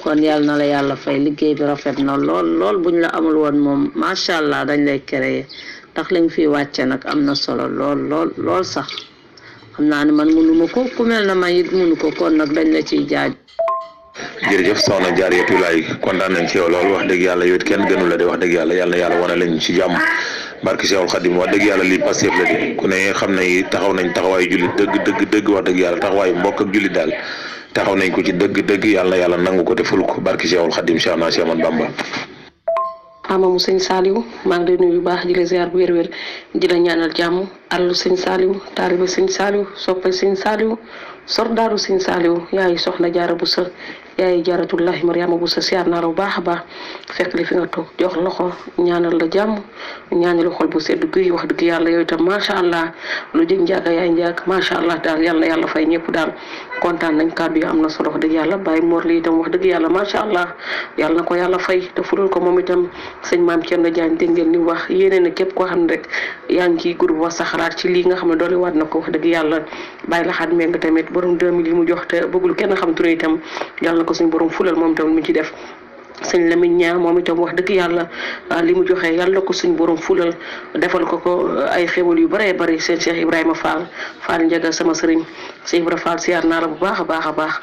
kon yàlla na la yàlla fay liggéey bi rafet na lool buñ la amul woon moom macha allah dañ lay créer ndax li nga fi wàcce nag am na solo lool sax xam naa ne man mënuma ko ku mel na man it mënu ko kon nag dañ la ciy jaaj. jërëjëf soxna Jaariyatulaay kontaan nañ ci yow lool wax dëgg yàlla yow it kenn gënu la de wax dëgg yàlla yàlla wane lañ ci jàmm barke Cheikhul Khadim wax dëgg yàlla lii Pastef la de ku ne xam ne taxaw nañ taxawaayu jullit dëgg wax dëgg yàlla taxawaayu mbokk ak jullit daal taxaw nañ ko ci dëgg yàlla nangu ko te ful ko barke Cheikhul Khadim Cheikh na Cheikh man Bamba. amamu sëñ Saliou maa ngi lay nuyu bu baax di la ziar bu wér-wér di la ñaanal jàmm àllu sëñ Saliou taalibe sëñ Saliou soppe sëñ Saliou sordaaru sëñ Saliou yaay soxna jaara bu sa yaay jaaratullahi Mariama bu sa siyaar naa la bu baax a baax fekk li fi nga toog jox loxo ñaanal la jàmm ñaanal xol bu sedd guy wax dëgg yàlla yow itam macha allah lu jëg njaaga yaay njaag macha allah daal yàlla na yàlla fay ñëpp daal kontaan nañ kàddu yi am na solo wax dëgg yàlla Baye Mor li itam wax dëgg yàlla macha allah yàlla na ko yàlla fay te fulal ko moom itam sëñ maam Thierno Diagne dégg ngeen ni wax yéene na képp koo xam ne rek yaa ngi ci groupe Wax sa xalaat ci lii nga xam ne doole waat na ko wax dëgg yàlla Baye Laxaat Meng tamit borom 2000 yi mu jox te bëggul kenn xam turé itam yàlla na ko suñu borom fulal moom itam mu ci def sëñ Lamine Ñaa moom itam wax dëgg yàlla li mu joxe yàlla ko suñ borom fulal defal ko ay xéwal yu bëree bëri seen Cheikh Ibrahima Fall Fall Ndiaga sama sëriñ Cheikh Ibrahima Fall siyaar naa la bu baax a baax a baax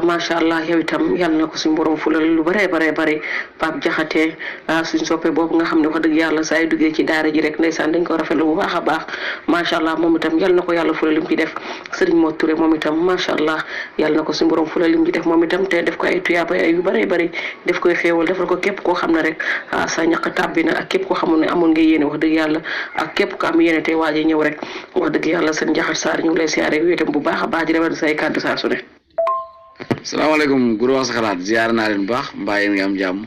macha allah yow itam yàlla na ko suñ borom fulal lu bëree bëree bëri Pape Jaxate suñ soppe boobu nga xam ne wax dëgg yàlla saa yu duggee ci daara ji rek ndeysaan dañ ko rafetlu bu baax a baax macha allah moom itam yàlla na ko yàlla fulal lim ci def sëriñ Moo Touré moom itam macha allah yàlla na ko suñ borom fulal lim ci def moom itam te def ko ay tuyaaba ay yu bëree bëri def koy xéewal defal ko képp koo xam ne rek sa ñaq tàbbi na ak képp koo xamul ne amoon nga yéene wax dëgg yàlla ak képp ko am yéene tey waaje ñëw rek wax dëgg yàlla seen Njaxat Saar ñu ngi lay siyaare yow itam bu baax a baax di rafetlu say kàddu saa su ne. salaamaaleykum groupe Wax sa xalaat ziare naa leen bu baax mbaa yéen nga am jàmm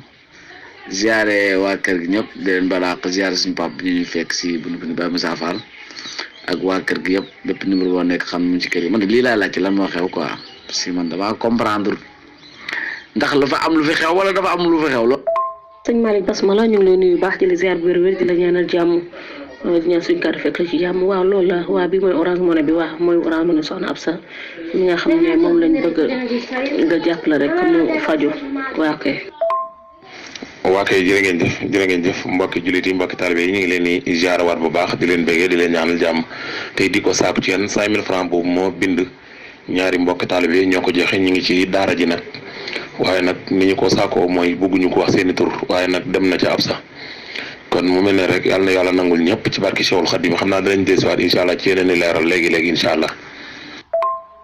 ziare waa kër gi ñëpp di leen balaax ziare suñu pap ñu ñuy fekk si bu ñu Baye Moussa Fall ak waa kër gi yëpp bépp numéro boo nekk xam mu ci kër yi man lii laa laajte lan moo xew quoi parce que man damaa comprendre ndax dafa am lu fi xew wala dafa am lu fi xew lool. sëñ Malick Basmala ñu ngi lay nuyu baax di la ziar bu wér-wér di la ñaanal jàmm di ñaan suñu kàddu fekk la ci jàmm waaw loolu la waa bi mooy Orange Money bi waa mooy Orange Money soxna Absa mi nga xam ne moom lañ bëgg nga jàppale rek mu faju waa kay. waa kay jërë ngeen jëf mbokki jullit yi mbokki taalibe yi ñu ngi leen di ziar waat bu baax di leen béggee di leen ñaanal jàmm tey di ko saaku ci yéen 5000 francs boobu moo bind ñaari mbokki taalibe yi ñoo ko joxe ñu ngi ci daara ji nag waaye nag ni ñu ko saakoo mooy bëgguñu ko wax seeni tur waaye nag dem na ca Absa kon mu mel ne rek yàlla na yàlla nangul ñëpp ci barki Cheikhul Khadim xam naa danañ desiwaat incha allah ci yeneen i leeral léegi incha allah.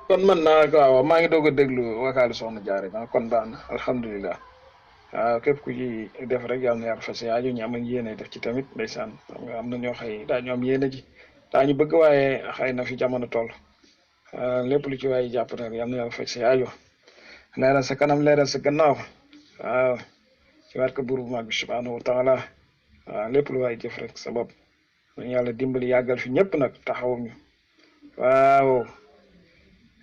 kon man naa waaw maa ngi doog a déglu wakaalu soxna Jaare kon baax na alhamdulilah waaw képp ku ci def rek yàlla na yàlla fas aajo ñu am ak yéene def ci tamit ndeysaan xam nga am na ñoo xëy daañu am yéene ji daañu bëgg waaye xëy na fi jamono toll lépp lu ci waaye jàpp nag yàlla na yàlla fas aajo leeral sa kanam leeral sa gannaaw waaw ci waat ko buur bu mag bi subhanahu wa taala waaw lépp lu waay jëf rek sa bopp nañu yàlla dimbali yàggal fi ñëpp nag taxawuñu waaw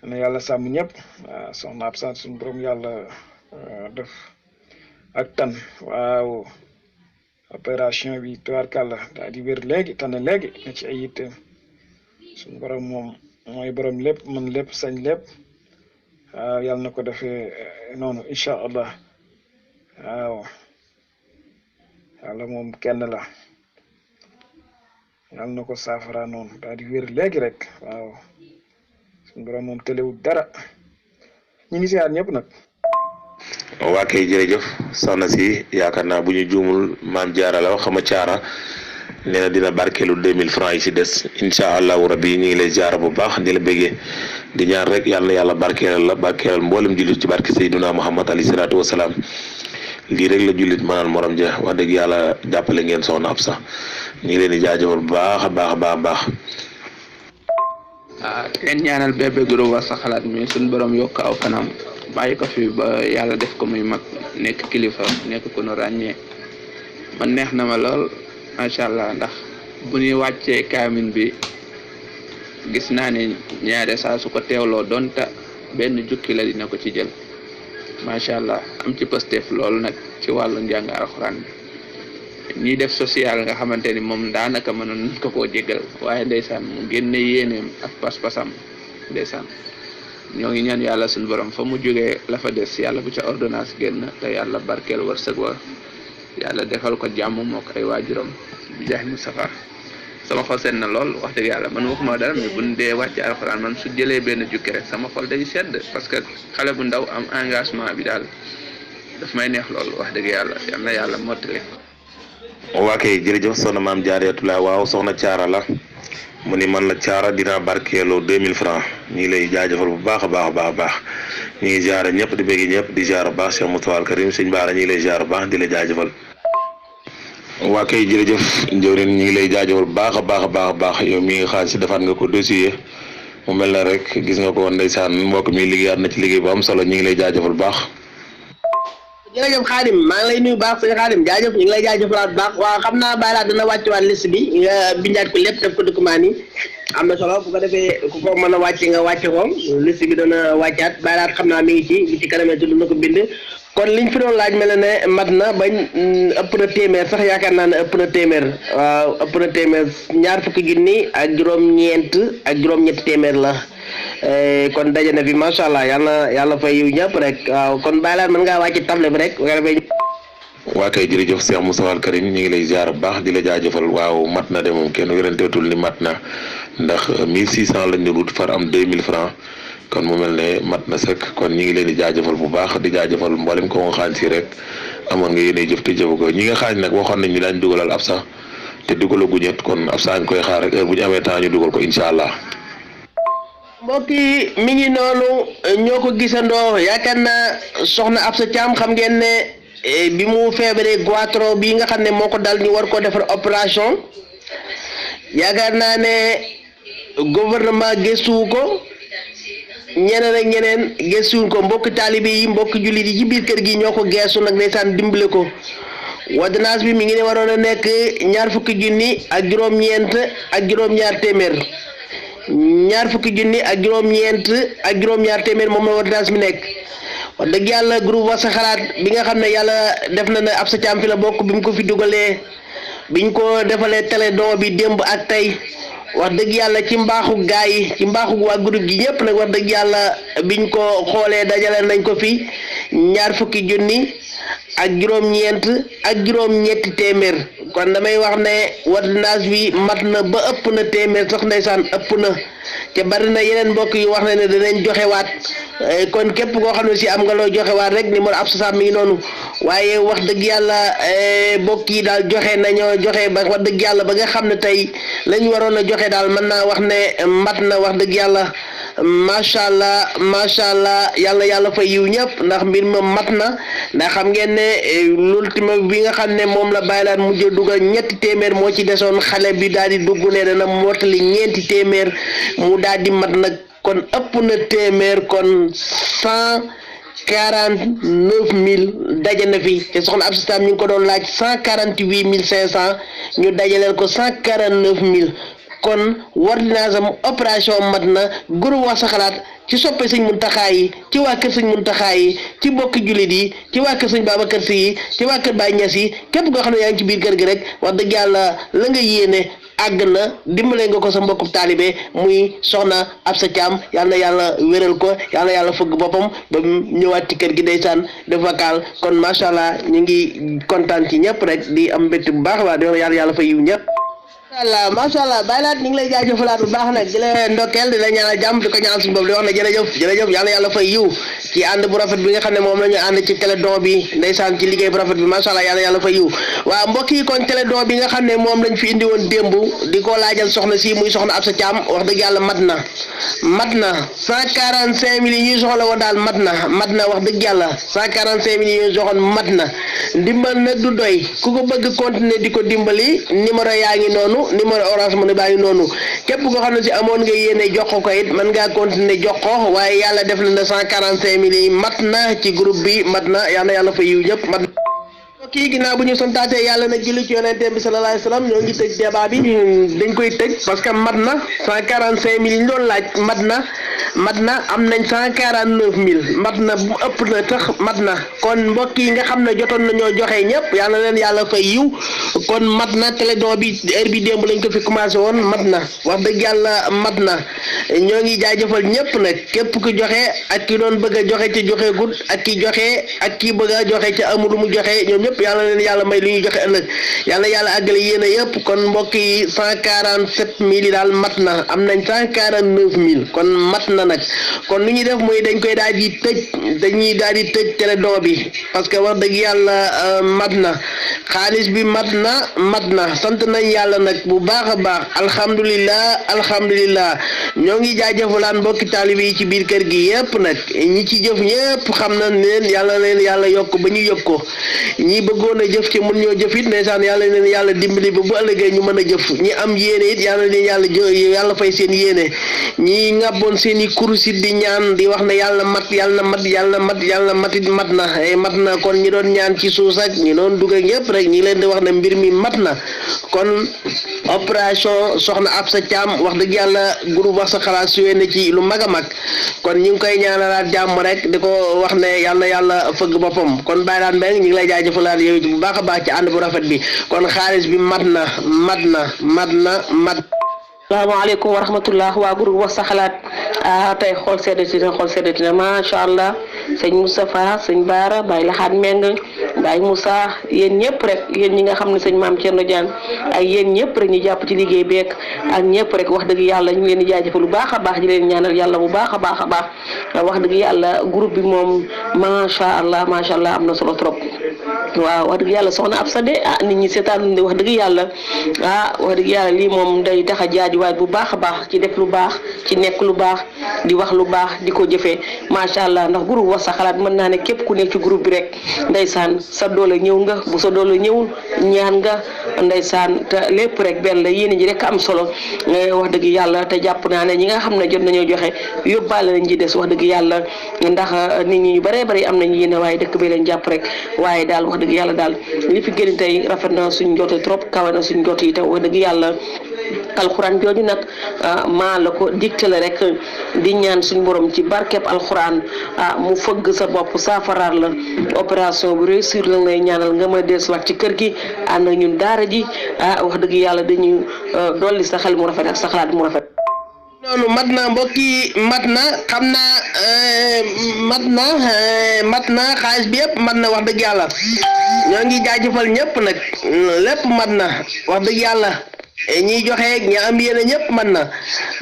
na yàlla sàmm ñëpp waaw soxna ab sant suñu borom yàlla def ak tan waaw opération bi tubaarkàlla daal di wér léegi tane léegi na ci ay yitteem suñu borom moom mooy borom lépp mën lépp sañ lépp waaw yàlla na ko defee noonu incha allah waaw yàlla moom kenn la yàlla na ko saafara noonu daal di wér léegi rek waaw suñu borom moom tëlewul dara ñu ngi siyaar ñëpp nag. waa kay jërëjëf soxna si yaakaar naa bu ñu juumul maam jaara la xama caara nee na dina barkeelu 2000 francs yi ci des incha allahu rabbi ñu ngi lay jaara bu baax di la bëggee di ñaan rek yàlla na yàlla barkeelal mboolem jullit ci barke Seydina Muhammad alayhi salaatu wasalaam lii rek la jullit maanaam morom ja wax dëgg yàlla jàppale ngeen soxna Absa ñu ngi leen di jaajëfal bu baax a baax. leen ñaanal bébé groupe Wax sa xalaat mi suñu borom yokk aw fanam bàyyi ko fi ba yàlla def ko muy mag nekk kilifa nekk ko nu ràññee man neex na ma lool macha allah ndax bu ñuy wàccee kaamin bi gis naa ne ñaare saa su ko teewloo donta benn jukki la dina ko ci jël macha allah am ci pësteef loolu nag ci wàllu njàng alxuraan bi ñiy def social nga xamante ni moom daanaka mënoon ko koo jégal waaye ndeysaan mu génne yéeneem ak pas-pasam ndeysaan ñoo ngi ñaan yàlla suñu borom fa mu jógee la fa des yàlla bu ca ordonnance génn te yàlla barkeel wërsëg wa yàlla defal ko jàmm moo ko ay waajuram bi jaay Moustapha sama xol sedd na lool wax dëgg yàlla man waxuma dara mais buñ dee wàcce alxuraan man su jëlee benn jukki rek sama xol day sedd parce que xale bu ndaw am engagement bi daal daf may neex lool wax dëgg yàlla yal na yàlla mottali. waa kay jërëjëf soxna maam Jaareetulaay waaw soxna caara la mu ni man la caara dinaa barkeeloo 2000 francs ñu ngi lay jaajëfal bu baax a baax ñu ngi jaara ñëpp di bëgg ñëpp di jaara baax Cheikh Moustapha Al Karim sëñ Baara ñu ngi lay jaara baax di la jaajëfal waa kay jërëjëf njëwrin ñi ngi lay jaajëfal baax a baax yow mi nga xaar si defaat nga ko dossier mu mel na rek gis nga ko ndeysaan mbokk mi liggéeyaat na ci liggéey bu am solo ñi ngi lay jaajëfal baax. jërëjëf Xaadim maa ngi lay nuyu baax sëñ Xaadim jaajëf ñu ngi lay jaajëfalaat baax waaw xam naa bàyyi laa dana wàccewaat liste bi nga bindaat ko lépp def ko document yi am na solo bu ko defee ku ko mën a wàcce nga wàcce ko liste bi dana wàccaat bàyyi laat xam naa mi ngi ci kanamee tudd na ko bind kon liñ fi doon laaj mel na ne mat na bañ ëpp na téeméer sax yaakaar naa ne ëpp na téeméer waaw ëpp na téeméer ñaar fukki junni ak juróom-ñeent ak juróom-ñetti téeméer la kon daje na fi macha allah yàlla fay yiw ñëpp rek waaw kon bàyyi laat mën ngaa wàcce table bi rek waa kay jërëjëf Cheikh Moustapha Al Karim ñu ngi lay ziar bu baax di la jaajëfal waaw mat na de moom kenn wéranteetul ni mat na ndax 1600 lañ doon wut far am 2000 francs kon mu mel ne mat na sëkk kon ñi ngi leen di jaajëfal bu baax di jaajëfal mboolem ko nga xaañ si rek amoon nga yéene jëf te jëfu ko ñi nga xaañ nag waxoon nañ ñu daañ dugalal ab sax te dugala guñet kon ab sax ñu koy xaar rek heure bu ñu amee temps ñu dugal ko incha allah. mbokk yi mi ngi noonu ñoo ko gisandoo yaakaar naa soxna Absa Thiam xam ngeen ne bi mu feebaree goitron bi nga xam ne moo ko dal ñu war koo defar opération yaakaar naa ne gouvernement gëstuwu ko ñeneen ak ñeneen gëstuwuñ ko mbokk taalibe yi mbokk jullit yi ci biir kër gi ñoo ko geesu nag ndeysaan dimbale ko ordonnance bi mi ngi ne waroon a nekk ñaar fukki junni ak juróom-ñeent ak juróom-ñaar téeméer ñaar fukki junni ak juróom-ñeent ak juróom-ñaar téeméer moom la ordonnance bi nekk wax dëgg yàlla groupe Wax sa xalaat bi nga xam ne yàlla def na ne Absa Thiam fi la bokk bi mu ko fi dugalee biñ ko defalee télé don bi démb ak tey wax dëgg yàlla ci mbaaxu gaa yi ci mbaaxu waa groupe gi ñëpp nag wax dëgg yàlla biñ ko xoolee dajale nañ ko fi ñaar fukki junni ak juróom-ñeent ak juróom-ñetti téeméer kon damay wax ne ordonnance bi mat na ba ëpp na téeméer sax ndeysaan ëpp na te bari na yeneen mbokk yu wax ne danañ joxewaat kon képp koo xam ne si am nga loo joxewaat rek numéro Absa Thiam mi ngi noonu waaye wax dëgg yàlla mbokk yi daal joxe nañoo joxe ba wax dëgg yàlla ba nga xam ne tey lañ waroon a joxe daal mën naa wax ne mat na wax dëgg yàlla macha allah yàlla fa yiw ñëpp ndax mbir ma mat na ndax xam ngeen ne l'ultime bi nga xam ne moom la bàyyi laan mujj dugal ñetti téeméer moo ci desoon xale bi daal di dugg ne dana mottali ñeenti téeméer mu daal di mat nag kon ëpp na téeméer kon 149 000 daje na fi te soxna Absa Thiam ñu ngi ko doon laaj 148 500 ñu dajaleel ko 149 000 kon ordonnance am opération mat na groupe Wax sa xalaat ci soppe sëñ Muntaxa yi ci waa kër sëñ Muntaxa yi ci bokki jullit yi ci waa kër sëñ Babacar Si yi ci waa kër Baay Ñas yi képp koo xam ne yaa ngi ci biir kër gi rek wax dëgg yàlla la nga yéene àgg na dimbale nga ko sa mbokku taalibe muy soxna Absa Thiam yal na yàlla wéral ko yal na yàlla fëgg boppam ba ñëwaat ci kër gi ndeysaan de vocal kon macha allah ñu ngi kontaan ci ñëpp rek di am mbégte bu baax waa di wax yàlla fa yiw ñëpp. macha allah bàyyi laat ñu ngi lay jaajëfalaat bu baax nag di la ndokkeel di la ñaanal jàmm di ko ñaanal suñu bopp di wax ne jërëjëf yàlla yàlla fay yiw ci ànd bu rafet bi nga xam ne moom la ñu ànd ci télédon bi ndeysaan ci liggéey bu rafet bi macha allah yàlla fay yiw waaw mbokk yi kon télédon bi nga xam ne moom lañ fi indi woon démb di ko laajal soxna si muy soxna Absa Thiam wax dëgg yàlla mat na 145 000 yi ñuy soxla woon daal mat na wax dëgg yàlla 145 000 yi ñuy soxoon mat na ndimbal nag du doy ku ko bëgg continuer di ko dimbali numéro yaa ngi noonu numéro Orange Money baa ngi noonu képp koo xam ne si amoon nga yéene jox ko it mën ngaa continuer jox ko waaye yàlla def na 145 000 yi mat na ci groupe bi mat na yàlla fa yiw ñëpp mat kii ginnaaw bu ñu santaatee yàlla nag julli ci yonente bi sallallahu alayhi wasallam ñoo ngi tëj débat bi dañ koy tëj parce que mat na 145 000 yi ñu doon laaj mat na am nañ 149 000 mat na bu ëpp na tax mat na kon mbokk yi nga xam ne jotoon nañoo joxe ñëpp yàlla leen yàlla fay yiw kon mat na télédon bi heure bi démb lañ ko fi commencé woon mat na wax dëgg yàlla mat na ñoo ngi jaajëfal ñëpp nag képp ku joxe ak ki doon bëgg a joxe ci joxe gud ak ki joxe ak ki bëgg a joxe ci amul lu mu joxe ñoom ñëpp yàlla leen yàlla may lu ñuy joxe ëllëg yàlla àggale yéene yëpp kon mbokk yi 147 000 yi daal mat na am nañ 149 000 kon mat mat na nag kon lu ñuy def mooy dañ koy daal di tëj télédon bi parce que wax dëgg yàlla mat na xaalis bi mat na sant nañ yàlla nag bu baax a baax alhamdulillah ñoo ngi jaajëfalaan mbokki taalibe yi ci biir kër gi yépp nag ñi ci jëf ñépp xam na leen yàlla yokk ba ñu yëg ko ñi bëggoon a jëf ci mun ñoo jëf it ndeysaan yàlla dimbali ba bu ëllëgee ñu mën a jëf ñi am yéene it yàlla fay seen yéene ñi ngàbboon seen i kurus it di ñaan di wax ne yàlla mat na kon ñi doon ñaan ci suus ak ñi doon dugg ak ñëpp rek ñi leen di wax ne mbir mi mat na kon opération soxna Absa Thiam wax dëgg yàlla groupe wax sa xalaat suwee na ci lu mag a mag kon ñu ngi koy ñaanalaat jàmm rek di ko wax ne yàlla fëgg boppam kon bàyyi daan mbéy ñu ngi lay jaajëfalaat yow it bu baax a baax ci ànd bu rafet bi kon xaalis bi mat na. salaamaaleykum wa rahmatullah waa groupe wax sa xalaat tey xool seddati na macha allah sëñ Moustapha sëñ Baara Baye Laxaat Meng Baye Moussa yéen ñëpp rek yéen ñi nga xam ne sëñ Maam Thierno Diagne ak yéen ñëpp rek ñu jàpp ci liggéey beek ak ñëpp rek wax dëgg yàlla ñu ngi leen di jaajëfal bu baax a baax di leen ñaanal yàlla bu baax a baax wax dëgg yàlla groupe bi moom macha allah am na solo trop. waaw wax dëgg yàlla soxna Absa de nit ñi seetaan wax dëgg yàlla wax dëgg yàlla lii moom day tax a jaajuwaay bu baax a baax ci def lu baax ci nekk lu baax di wax lu baax di ko jëfee macha allah ndax groupe wax sa xalaat mën naa ne képp ku nekk ci groupe bi rek ndeysaan sa doole ñëw nga bu sa doole ñëwul ñaan nga ndeysaan te lépp rek benn la yéen ji rek am solo wax dëgg yàlla te jàpp naa ne ñi nga xam ne jot nañoo joxe yóbbaale lañ ci des wax dëgg yàlla ndax nit ñi ñu bëree bëri am nañu yéene waaye dëkk bi leen jàpp rek waaye daal wax dëgg yàlla daal li fi gën tey rafet na suñ njoote trop kawe na suñ njoote yi te wax dëgg yàlla alxuraan jooju nag maa la ko digtale rek di ñaan suñ borom ci barkeb alxuraan mu fëgg sa bopp saafaraar la opération bu réussir la ngay ñaanal nga mën a dellusiwaat ci kër gi ànd ak ñun daara ji wax dëgg yàlla dañuy dolli sa xel mu rafet ak sa xalaat mu rafet. noonu mat na mbokk yi mat na xam naa mat na xaalis bi yëpp mat na wax dëgg yàlla ñoo ngi jaajëfal ñëpp nag lépp mat na wax dëgg yàlla ñiy joxe ñi am yéene ñëpp mat na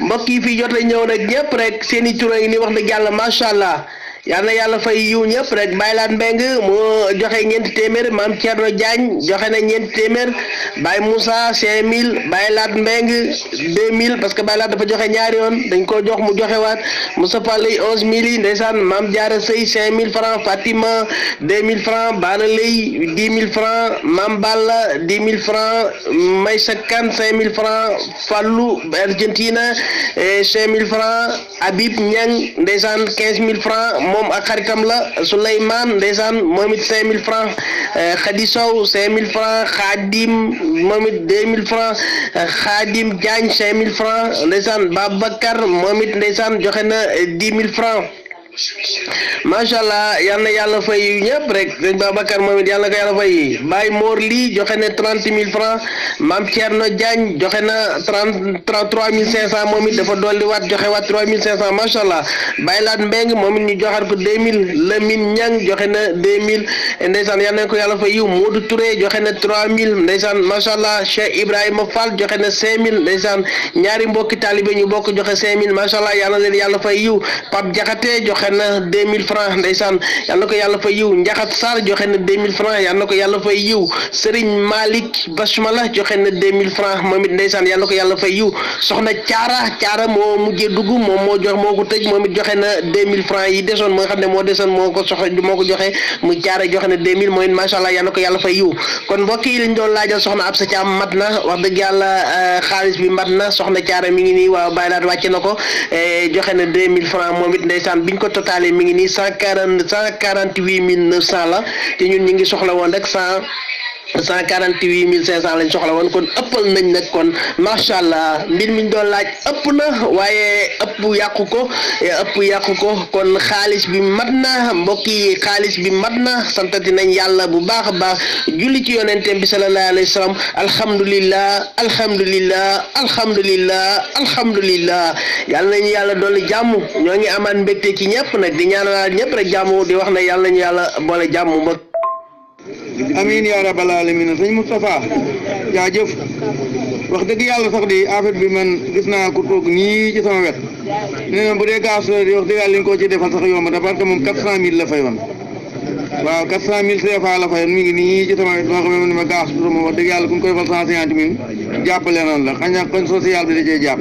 mbokk yi fi jot a ñëw nag ñëpp rek seen i tura yi ni wax dëgg yàlla macha allah. yal na yàlla fay yiw ñëpp rek Baye Laat Mbeng moo joxe ñeenti téeméer Maam Thierno Diagne joxe na ñeenti téeméer Baye Moussa 5000 Baye Laat Mbeng 2000 parce que Baye Laat dafa joxe ñaari yoon dañ ko jox mu joxe waat Moustapha Lay 11000 yi ndeysaan Maam Diarra Sey 5000 francs Fatima 2000 francs Baara Lay 10 000 francs Maam Balla 10 000 francs Maysa Kane 5000 francs Fallou Argentina 5000 francs Habib Niang ndeysaan 15000 francs moom ak xaritam la Souleymane ndeysaan moom it 5000 francs Khady Sow 5000 francs Khadim moom it 2000 francs Khadim Diagne 5000 francs ndeysaan Babacar moom it ndeysaan joxe na 10 000 francs macha allah yal na yàlla fay ñëpp rek sëñ Babacar moom it yàlla ko yàlla fay Baye Mor lii joxe na 30 000 francs Mame Thierno Diagne joxe na 33 500 moom it dafa dolli waat joxe waat 3500 macha allah Baye Laat Mbeng moom it ñu joxaat ko 2000 Lamine Niang joxe na 2000 ndeysaan yal na ko yàlla fay yiw Modou Touré joxe na 3000 ndeysaan macha allah Cheikh Ibrahima Fall joxe na 5000 ndeysaan ñaari mbokki taalibe ñu bokk joxe 5000 macha allah yal na leen yàlla fay yiw Pape Diakhaté joxe na 2000 francs ndeysaan yal na ko yàlla fay yiw Njaxat Sarr joxe na 2000 francs yal na ko yàlla fay yiw Serigne Malick Basmala joxe na 2000 francs moom it ndeysaan yal na ko yàlla fay yiw soxna Caara moo mujjee dugg moom moo ko tëj moom it joxe na 2000 francs yi desoon moo nga xam ne moo desoon moo ko joxe mu Caara joxe na 2000 mooy macha allah yal na ko yàlla fay yiw kon mbokk yi lañ doon laajal soxna Absa Thiam mat na wax dëgg yàlla xaalis bi mat na soxna Caara mi ngi nii waaw Baye Laat wàcce na ko joxe na 2000 francs moom it ndeysaan biñ ko totalé mi ngi nii 148 900 la te ñun ñu ngi soxla woon rek 148 500 lañ soxla woon kon ëppal nañ nag kon macha allah mbir mi ñu doon laaj ëpp na waaye ëpp yàqu ko kon xaalis bi mat na mbokk yi xaalis bi mat na santati nañ yàlla bu baax a baax julli ci yonenteem bi sallallahu alayhi wa sallam alhamdulillah yàlla nañu yàlla dolli jàmm ñoo ngi amaat mbégte ci ñëpp nag di ñaanal ñëpp rek jàmm di wax ne yàlla nañu yàlla boole jàmm amin ya rabbal alamin sëñ Moustapha jaajëf wax dëgg yàlla sax di affaire bi man gis naa ko toog nii ci sama wet nee na bu dee gaz wax dëgg yàlla li ñu ko ci defal sax yomb na parce que moom 400000 la fayoon waaw 400000 CFA la fayoon mi ngi nii ci sama wet moo xam ne ma gaz bi moom wax dëgg yàlla ku ñu koy fal 150000 jàppale noonu la xëy na kon social bi da cee jàpp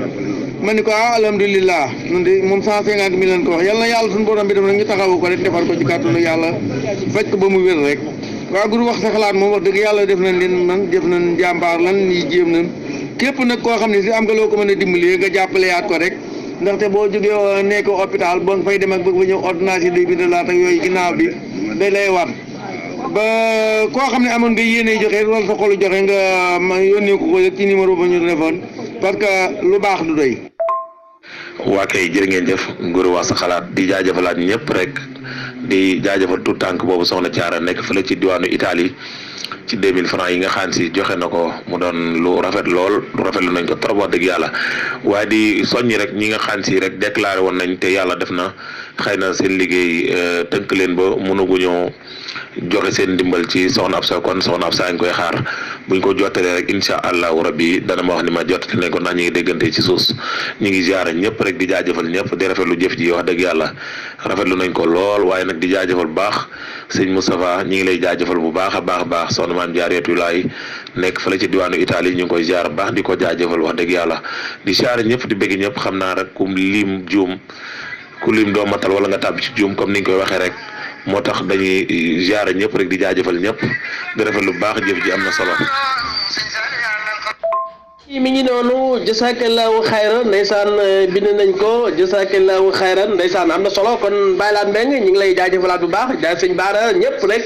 ma ni ko alhamdulilah ñun de moom 150000 lañ ko wax yal na yàlla suñu borom bi def nag ñu taxawu ko rek defar ko ci kàttanu yàlla faj ko ba mu wér rek waa groupe wax sa xalaat moom wax dëgg yàlla def nañ leen man def nañ jàmbaar lan yi jéem nañ képp nag koo xam ne si am nga loo ko mën a dimbali nga jàppale yaat ko rek ndaxte boo jógee nekk hôpital boo fay dem ak bëgg ba ñëw ordonnance yi day bindalaat ak yooyu ginnaaw bi day lay war ba koo xam ne amoon nga yéene joxe wala sa xolu joxe nga ma yónnee ko ci numéro ba ñu téléphone parce que lu baax du doy. waa kay jërë ngeen jëf Gora wax sa xalaat di jaajëfalaat ñëpp rek di jaajëfal tout tànk boobu soxna Thiara nekk fële ci diwaanu Italie ci 2000 francs yi nga xam si joxe na ko mu doon lu rafet lool lu rafetlu nañ ko trop wax dëgg yàlla waaye di soññi rek ñi nga xam si rek déclaré woon nañ te yàlla def na xëy na seen liggéey tënk leen ba mënaguñoo joxe seen ndimbal ci soxna Absa kon soxna Absa ngi koy xaar buñ ko jottalee rek incha allahu rabbi dana ma wax ni ma jottali nañ ko ndax ñu ngi déggante ci suus ñu ngi ziare ñëpp rek di jaajëfal ñëpp di rafetlu jëf ji wax dëgg yàlla rafetlu nañ ko lool waaye nag di jaajëfal bu baax sëñ Moustapha ñu ngi lay jaajëfal bu baax a baax soxna maam Jaaratu Laay nekk fële ci diwaanu Italie ñu ngi koy ziar bu baax di ko jaajëfal wax dëgg yàlla di ziare ñëpp di bëgg ñëpp xam naa rek ku lim juum ku lim doo matal wala nga tàbbi ci juum comme ni ñu koy waxee rek moo tax dañuy ziare ñëpp rek di jaajëfal ñëpp di rafetlu bu baax jëf ji am na solo. mi ngi noonu jasakallahu xayran ndeysaan bind nañ ko jasakallahu xayran ndeysaan am na solo kon Baylaat Mbeng ñu ngi lay jaajëfalaat bu baax jaay sëñ Baara ñëpp rek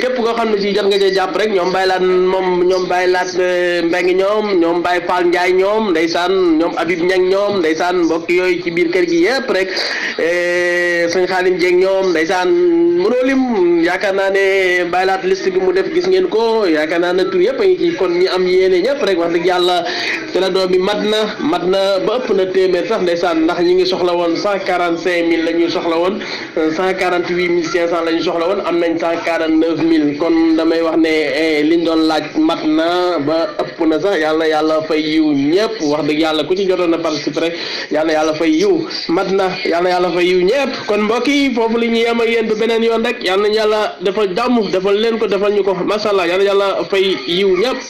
képp koo xam ne si jot nga cee jàpp rek ñoom Baylaat moom ñoom Baylaat Mbeng ñoom Baye Fall Ndiaye ñoom ndeysaan ñoom Habib Niang ñoom ndeysaan mbokk yooyu ci biir kër gi yëpp rek sëñ Xaalim Dieng ñoom ndeysaan mënoo lim yaakaar naa ne Baylaat liste bi mu def gis ngeen ko yaakaar naa ne tur yëpp a ngi ci kon ñi am yéene ñëpp rek wax dëgg yàlla te la doom bi mat na ba ëpp na téeméer sax ndeysaan ndax ñi ngi soxla woon 145000 la ñuy soxla woon 148500 la ñu soxla woon am nañ 149000 kon damay wax ne liñ doon laaj mat na ba ëpp na sax yàlla fay yiw ñëpp wax dëgg yàlla ku ci jotoon na participer rek yàlla fay yiw mat na yàlla fay yiw ñëpp kon mbokk yi foofu li ñuy yem ak yéen ba beneen yoon rek yàlla nañ yàlla defal jàmm defal leen ko defal ñu ko masha Allah yàlla fay yiw ñëpp.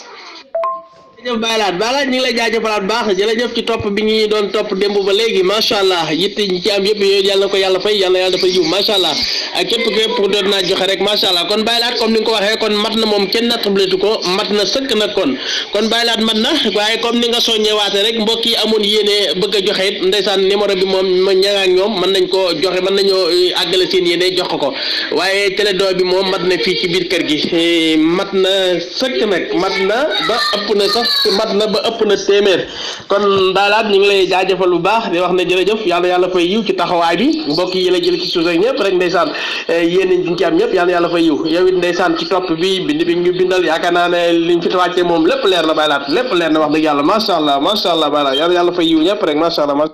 jërëjëf Baylaat ñu ngi lay jaajëfalaat baax jërëjëf ci topp bi ñu doon topp démb ba léegi macha allah yitte ñi ci am yëpp yooyu yàlla na ko yàlla fay yàlla dafa yiw macha allah ak képp doon naa joxe rek macha allah kon Baylaat comme ni nga ko waxee kon mat na moom kenn nattabletu ko mat na sëkk na kon Baylaat mat na waaye comme ni nga soññewaate rek mbokk yi amoon yéene bëgg a joxe it ndeysaan numéro bi moom ma ñaŋ ak ñoom mën nañ koo joxe mën nañoo àggale seen yéene jox ko waaye télédo bi moom mat na fii ci biir kër gi mat na sëkk nag mat na ba ëpp na sax mat na ba ëpp na téeméer kon Baylaat ñu ngi lay jaajëfal bu baax di wax ne jërëjëf yàlla fay yiw ci taxawaay bi mbokk yi la jël ci suuf ak ñëpp rek ndeysaan yéen ñu ci am ñëpp yàlla fay yiw yow it ndeysaan ci topp bi bind bi ñu bindal yaakaar naa ne liñ fi wàccee moom lépp leer na Baylaat lépp leer na wax dëgg yàlla macha allah Baylaat yàlla fay yiw ñëpp rek macha allah.